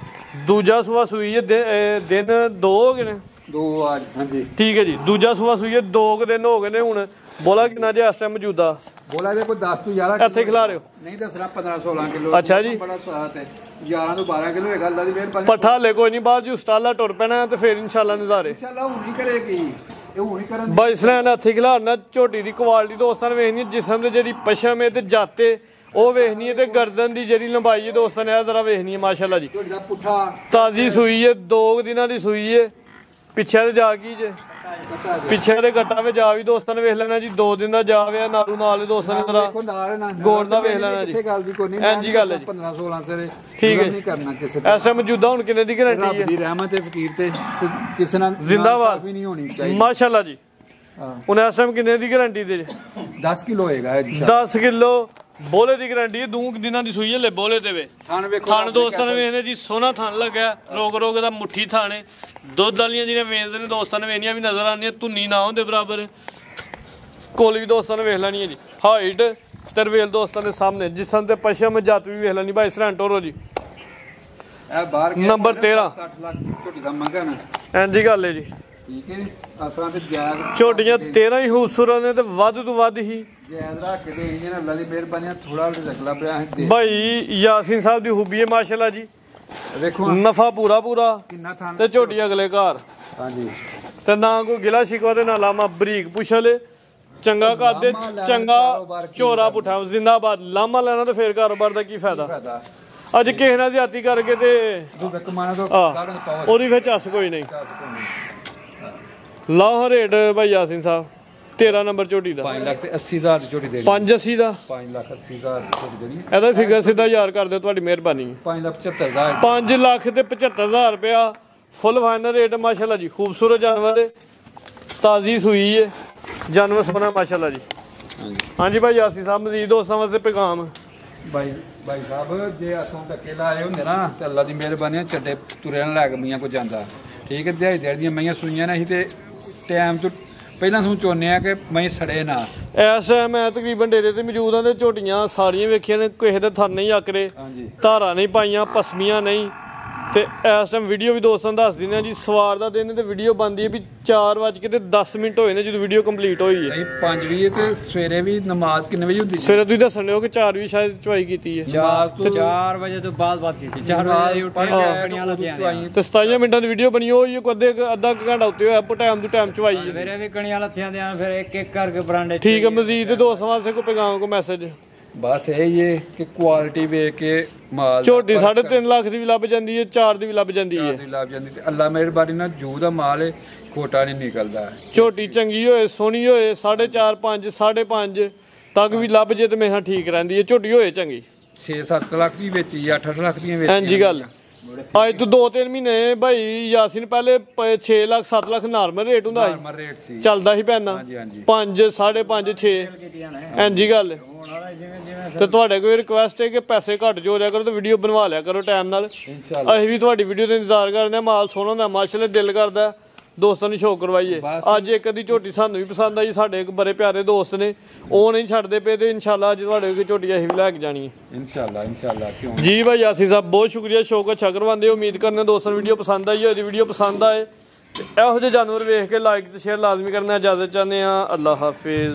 ਦੂਜਾ ਸੂਆ ਸੂਈ ਹੈ ਦਿਨ 2 ਹੋ ਗਏ ਨੇ 2 ਅੱਜ ਹਾਂਜੀ ਠੀਕ ਹੈ ਜੀ ਦੂਜਾ ਸੂਆ ਸੂਈ ਹੈ 2 ਦਿਨ ਹੋ ਗਏ ਨੇ ਹੁਣ ਬੋਲਾ ਕਿੰਨਾ ਜੇ ਇਸ ਟਾਈਮ ਮੌਜੂਦਾ ਬੋਲਾ ਦੇ ਕੋਈ 10 ਤੋਂ 11 ਇੱਥੇ ਖਿਲਾ ਰਹੇ ਹੋ ਨਹੀਂ ਦੱਸਣਾ 15 16 ਕਿਲੋ ਅੱਛਾ ਜੀ ਬੜਾ ਸਾਥ ਹੈ 11 ਤੋਂ 12 ਕਿਲੋ ਹੈਗਾ ਅੱਲਾ ਦੀ ਮਿਹਰਬਾਨੀ ਪੱਠਾ ਲੈ ਕੋਈ ਨਹੀਂ ਬਾਅਦ ਜੀ ਉਸਤਾਲਾ ਟੁਰ ਪੈਣਾ ਤੇ ਫਿਰ ਇਨਸ਼ਾਅੱਲਾ ਨਜ਼ਾਰੇ ਇਨਸ਼ਾਅੱਲਾ ਹੁਣ ਨਹੀਂ ਕਰੇਗੀ ਇਹ ਹੁਣ ਹੀ ਕਰਨ ਬਾਈ ਇਸਨੇ ਹੱਥੀ ਖਿਲਾਰਨਾ ਝੋਟੀ ਦੀ ਕੁਆਲਿਟੀ ਦੋਸਤਾਂ ਨੇ ਵੇਖਣੀ ਜਿਸਮ ਦੇ ਜਿਹੜੀ ਪਸ਼ਮ ਹੈ ਤੇ ਜਾਤੇ ਉਹ ਵੇਖਣੀ ਹੈ ਤੇ ਗਰਦਨ ਦੀ ਜਿਹੜੀ ਲੰਬਾਈ ਹੈ ਦੋਸਤਾਂ ਨੇ ਇਹ ਜ਼ਰਾ ਵੇਖਣੀ ਹੈ ਮਾਸ਼ਾਅੱਲਾ ਜੀ ਝੋਟੀ ਦਾ ਪੁੱਠਾ ਤਾਜ਼ੀ ਸੂਈ ਹੈ 2 ਦਿਨਾਂ ਦੀ ਸੂਈ ਹੈ ਪਿੱਛੇ ਤੇ ਜਾ ਕੀ ਜੇ ਪਿੱਛੇ ਦੇ ਗੱਟਾਂ ਵਿੱਚ ਜਾ ਵੀ ਦੋਸਤਾਂ ਨੇ ਵੇਖ ਲੈਣਾ ਜੀ 2 ਦਿਨ ਦਾ ਜਾ ਵਿਆ ਨਾਲੂ ਨਾਲ ਦੋਸਤਾਂ ਨੇ ਦੇਖੋ ਨਾਲ ਨਾ ਗੋੜ ਦਾ ਵੇਖ ਲੈਣਾ ਜੀ ਕਿਸੇ ਗੱਲ ਦੀ ਕੋਈ ਨਹੀਂ ਇੰਜੀ ਗੱਲ ਹੈ ਜੀ 15 16 ਸਿਰੇ ਠੀਕ ਹੈ ਨਹੀਂ ਕਰਨਾ ਕਿਸੇ ਐਸਾ ਮੌਜੂਦਾ ਹੁਣ ਕਿੰਨੇ ਦੀ ਗਾਰੰਟੀ ਰੱਬ ਹੈ ਦੀ ਰਹਿਮਤ ਹੈ ਫਕੀਰ ਤੇ ਕਿਸੇ ਨਾਲ ਜ਼ਿੰਦਾਬਾਦ ਵੀ ਨਹੀਂ ਹੋਣੀ ਚਾਹੀਦੀ ਮਾਸ਼ਾਅੱਲਾ ਜੀ ਹਾਂ ਹੁਣ ਇਸ ਟਾਈਮ ਕਿੰਨੇ ਦੀ ਗਾਰੰਟੀ ਦੇ 10 ਕਿਲੋ ਹੋਏਗਾ ਇਹ 10 ਕਿਲੋ ਬੋਲੇ ਦੀ ਗਾਰੰਟੀ ਹੈ 2 ਦਿਨਾਂ ਦੀ ਸੂਈ ਹੈ ਲੈ ਬੋਲੇ ਤੇ ਵੇ ਥਣ ਵੇਖੋ ਥਣ ਦੋਸਤਾਂ ਨੇ ਵੇਖਦੇ ਜੀ ਸੋਹਣਾ ਥਣ ਲੱਗਾ ਰੋਗ ਰੋਗ ਦਾ ਮੁੱਠੀ ਥਾਣੇ ਦੁੱਧ ਵਾਲੀਆਂ ਜਿਹੜੀਆਂ ਵੇਚਦੇ ਨੇ ਦੋਸਤਾਂ ਨੇ ਵੇਖਣੀਆਂ ਵੀ ਨਜ਼ਰ ਆਉਂਦੀਆਂ ਧੁੰਨੀ ਨਾ ਹੁੰਦੇ ਬਰਾਬਰ ਕੋਲ ਵੀ ਦੋਸਤਾਂ ਨੇ ਵੇਖ ਲੈਣੀ ਹੈ ਜੀ ਹਾਈਟ ਤਰਵੇਲ ਦੋਸਤਾਂ ਦੇ ਸਾਹਮਣੇ ਜਿਸਮ ਤੇ ਪਸ਼ਮ ਜਾਤ ਵੀ ਵੇਖ ਲੈਣੀ ਭਾਈ ਸਰਾਂ ਟੋਰੋ ਜੀ ਇਹ ਬਾਹਰ ਗਿਆ ਨੰਬਰ 13 60 ਲੱਖ ਝੋਟੀ ਦਾ ਮੰਗਾ ਨਾ ਇੰਜੀ ਗੱਲ ਹੈ ਜੀ ਠੀਕ ਹੈ ਅਸਾਂ ਤੇ ਜਾਇਜ਼ ਝੋਟੀਆਂ 13 ਹੀ ਖੂਬਸੂਰਤ ਨੇ ਤੇ ਵੱਧ ਤੋਂ ਵੱਧ ਹੀ ਜਾਇਜ਼ ਰੱਖ ਕੇ ਦੇਣੀ ਹੈ ਅੱਲਾ ਦੀ ਮਿਹਰਬਾਨੀ ਥੋੜਾ ਰਜ਼ਕ ਲੱਭ ਰਿਹਾ ਹੈ ਭਾਈ ਯਾਸੀਨ ਸਾਹਿਬ ਦੀ ਖੂਬੀ ਹੈ ਮਾਸ਼ਾਅੱਲਾ ਜੀ ਵੇਖੋ ਨਫਾ ਪੂਰਾ ਕਿੰਨਾ ਥਣ ਤੇ ਝੋਟੀ ਅਗਲੇ ਘਰ ਹਾਂਜੀ ਤੇ ਨਾ ਕੋਈ ਗਿਲਾ ਸ਼ਿਕਵਾ ਤੇ ਨਾ ਲਾਮਾ ਬਰੀਕ ਪੁੱਛਲੇ ਚੰਗਾ ਕਰਦੇ ਚੰਗਾ ਝੋਰਾ ਪੁੱਠਾ ਜ਼ਿੰਦਾਬਾਦ ਲਾਮਾ ਲੈਣਾ ਤੇ ਫੇਰ ਕਾਰੋਬਾਰ ਦਾ ਕੀ ਫਾਇਦਾ ਫਾਇਦਾ ਅੱਜ ਕਿਸੇ ਨਾਲ ਜ਼ਿਆਤੀ ਕਰਕੇ ਤੇ ਤੂੰ ਕਮਾਣਾ ਤੋਂ ਆਹ, ਕਾਰਨ ਪਾਓ ਉਹਦੀ ਵਿੱਚ ਹੱਸ ਕੋਈ ਨਹੀਂ ਲਾਹ ਰੇਟ ਭਾਈ ਯਾਸੀਨ ਸਾਹਿਬ 13 ਨੰਬਰ ਝੋਟੀ ਦਾ 5 ਲੱਖ ਤੇ 80,000 ਦੀ ਝੋਟੀ ਦੇਣੀ 580 ਦਾ 5 ਲੱਖ 80,000 ਦੀ ਝੋਟੀ ਦੇਣੀ ਇਹਦਾ ਫਿਗਰ ਸਿੱਧਾ ਯਾਰ ਕਰ ਦਿਓ ਤੁਹਾਡੀ ਮਿਹਰਬਾਨੀ 5 ਲੱਖ 75,000 5 ਲੱਖ ਤੇ 75000 ਰੁਪਇਆ ਫੁੱਲ ਫਾਈਨਲ ਰੇਟ ਮਾਸ਼ਾਅੱਲਾ ਜੀ ਖੂਬਸੂਰਤ ਜਾਨਵਰ ਹੈ ਤਾਜ਼ੀ ਸੂਈ ਹੈ ਜਾਨਵਰ ਸੋਹਣਾ ਮਾਸ਼ਾਅੱਲਾ ਜੀ ਹਾਂਜੀ ਹਾਂਜੀ ਭਾਈ ਯਾਸੀਨ ਸਾਹਿਬ ਮਜ਼ੀਦ ਦੋਸਤਾਂ ਵਾਸਤੇ ਪੈਗਾਮ ਭਾਈ ਸਾਹਿਬ ਜੇ ਅਸੋਂ ਧੱਕੇ ਲਾਏ ਹੁੰਦੇ ਨਾ ਤੇ ਅੱਲਾ ਦੀ ਮਿਹਰਬਾਨੀ ਚੱਡੇ ਤੁਰੇ ਨਾ ਲੱਗ ਮੀਆਂ ਕੋ ਜਾਂਦਾ ਠੀਕ ਹੈ ਦਿਹਾੜੀ ਦੀਆਂ ਮਈਆਂ ਸੂਈਆਂ ਨੇ ਅਸੀਂ ਤੇ ਟਾਈਮ ਤੋਂ ਪਹਿਲਾਂ ਸਾਨੂੰ ਚਾਹੁੰਦੇ ਆ ਕਿ ਮੈਂ ਸੜੇ ਨਾ ਇਸ ਟਾਈਮ ਮੈਂ ਤਕਰੀਬਨ ਡੇਰੇ ਤੇ ਮੌਜੂਦ ਹਾਂ ਤੇ ਝੋਟੀਆਂ ਸਾਰੀਆਂ ਵੇਖੀਆਂ ਨੇ ਕਿਸੇ ਦੇ ਥਣ ਨਹੀਂ ਆਕਰੇ ਹਾਂਜੀ ਧਾਰਾਂ ਨਹੀਂ ਪਾਈਆਂ ਪਸਮੀਆਂ ਨਹੀਂ ਤੇ ਇਸ ਟਾਈਮ ਵੀਡੀਓ ਵੀ ਦੋਸਤਾਂ ਨੂੰ ਦੱਸ ਦਿੰਦੇ ਆ ਜੀ ਸਵਾਰ ਦਾ ਦਿਨ ਤੇ ਵੀਡੀਓ ਬਣਦੀ ਹੈ ਵੀ 4:10 ਮਿੰਟ ਹੋਏ ਨੇ ਜਦੋਂ ਵੀਡੀਓ ਕੰਪਲੀਟ ਹੋਈ ਹੈ ਅਸੀਂ 5 ਵਜੇ ਤੇ ਸਵੇਰੇ ਵੀ ਨਮਾਜ਼ ਕਿੰਨੇ ਵਜੇ ਹੁੰਦੀ ਸਵੇਰੇ ਤੁਸੀਂ ਦੱਸਣ ਲਿਓ ਕਿ 4 ਵੀ ਸ਼ਾਇਦ ਚੁਆਈ ਕੀਤੀ ਹੈ ਨਮਾਜ਼ ਤੋਂ 4 ਵਜੇ ਤੋਂ ਬਾਅਦ ਕੀਤੀ 4 ਵਜੇ ਉੱਠੇ ਕਣੀਆਂ ਲੱਤੀਆਂ ਤੇ 27 ਮਿੰਟਾਂ ਦੀ ਵੀਡੀਓ ਬਣੀ ਹੋਈ ਹੈ ਕੋਈ ਅੱਧਾ ਕੁ ਘੰਟਾ ਉੱਤੇ ਹੋਇਆ ਟਾਈਮ ਤੋਂ ਟਾਈਮ ਚੁਆਈ ਹੈ ਸਵੇਰੇ ਵੀ ਕਣੀਆਂ ਲੱਤੀਆਂ ਦੇ ਫਿਰ ਇੱਕ ਇੱਕ ਕਰਕੇ ਬਰਾਂਡੇ ਠੀਕ ਹੈ ਮਜ਼ੀਦ ਦੋਸਤਾਂ ਵਾਸਤੇ ਕੋਈ ਪੈਗਾਮ ਕੋ ਮੈਸੇਜ ਬਸ ਇਹ ਹੈ ਕਿ ਕੁਆਲਿਟੀ ਵੇਖ ਕੇ ਮਾਲ ਝੋਟੀ 3.5 ਲੱਖ ਦੀ ਵੀ ਲੱਭ ਜਾਂਦੀ ਹੈ 4 ਦੀ ਵੀ ਲੱਭ ਜਾਂਦੀ ਹੈ ਦੀ ਲੱਭ ਜਾਂਦੀ ਤੇ ਅੱਲਾ ਮਿਹਰਬਾਨੀ ਨਾਲ ਜੂ ਦਾ ਮਾਲ ਹੈ ਖੋਟਾ ਨਹੀਂ ਨਿਕਲਦਾ ਝੋਟੀ ਚੰਗੀ ਹੋਏ ਸੋਹਣੀ ਹੋਏ 4.5 5 5.5 ਤੱਕ ਵੀ ਲੱਭ ਜੇ ਤੇ ਮੇਰੇ ਨਾਲ ਠੀਕ ਰਹਿੰਦੀ ਹੈ ਝੋਟੀ ਹੋਏ ਚੰਗੀ 6-7 ਲੱਖ ਦੀ ਵੇਚੀ 8-8 ਲੱਖ ਦੀਆਂ ਵੇਚੀ ਇੰਜੀ ਗੱਲ ਅੱਜ ਤੋਂ 2-3 ਮਹੀਨੇ ਭਾਈ ਯਾਸੀਨ ਪਹਿਲੇ 6 ਲੱਖ 7 ਲੱਖ ਨਾਰਮਲ ਰੇਟ ਹੁੰਦਾ ਸੀ ਨਾਰਮਲ ਰੇਟ ਸੀ ਚੱਲਦਾ ਸੀ ਪੈਣਾ ਹਾਂਜੀ ਹਾਂਜੀ 5 5.5 6 ਇੰਜੀ ਗੱਲ ਤੇ ਤੁਹਾਡੇ ਕੋਈ ਰਿਕੁਐਸਟ ਹੈ ਕਿ ਪੈਸੇ ਘੱਟ ਜੋ ਰਿਆ ਕਰੋ ਤੇ ਵੀਡੀਓ ਬਣਵਾ ਲਿਆ ਕਰੋ ਟਾਈਮ ਨਾਲ ਇਨਸ਼ਾਅੱਲਾ ਅਸੀਂ ਵੀ ਤੁਹਾਡੀ ਵੀਡੀਓ ਦਾ ਇੰਤਜ਼ਾਰ ਕਰਦੇ ਹਾਂ ਮਾਲ ਸੋਹਣਾ ਦਾ ਮਾਸ਼ਾਅੱਲਾ ਦਿਲ ਕਰਦਾ ਦੋਸਤਾਂ ਨੂੰ ਸ਼ੌਕ ਕਰਵਾਈਏ ਅੱਜ ਇੱਕ ਅੱਧੀ ਝੋਟੀ ਸਾਨੂੰ ਵੀ ਪਸੰਦ ਆਈ ਸਾਡੇ ਇੱਕ ਬੜੇ ਪਿਆਰੇ ਦੋਸਤ ਨੇ ਉਹ ਨਹੀਂ ਛੱਡਦੇ ਪਏ ਤੇ ਇਨਸ਼ਾਅੱਲਾ ਅੱਜ ਤੁਹਾਡੇ ਕੋਲ ਝੋਟੀ ਅਸੀਂ ਵੀ ਲੈ ਕੇ ਜਾਣੀ ਹੈ ਇਨਸ਼ਾਅੱਲਾ ਕਿਉਂ ਜੀ ਭਾਈ ਯਾਸੀਨ ਸਾਹਿਬ ਬਹੁਤ ਸ਼ੁਕਰੀਆ ਸ਼ੌਕ ਅੱਛਾ ਕਰਵਾਉਂਦੇ ਉਮੀਦ ਕਰਨੇ ਦੋਸਤਾਂ ਨੂੰ ਵੀਡੀਓ ਪਸੰਦ ਆਈ ਹੋਈ ਵੀਡੀਓ ਪਸੰਦ ਆਏ ਤੇ ਇਹੋ ਜਿਹੇ ਜਾਨਵਰ ਵੇਖ ਕੇ ਲਾਈਕ ਤੇ ਸ਼ੇਅਰ ਲਾਜ਼ਮੀ ਕਰਨਾ ਇਜਾਜ਼ਤ ਚਾਹੁੰਦੇ ਆ ਅੱਲਾ ਹਾਫਿਜ਼।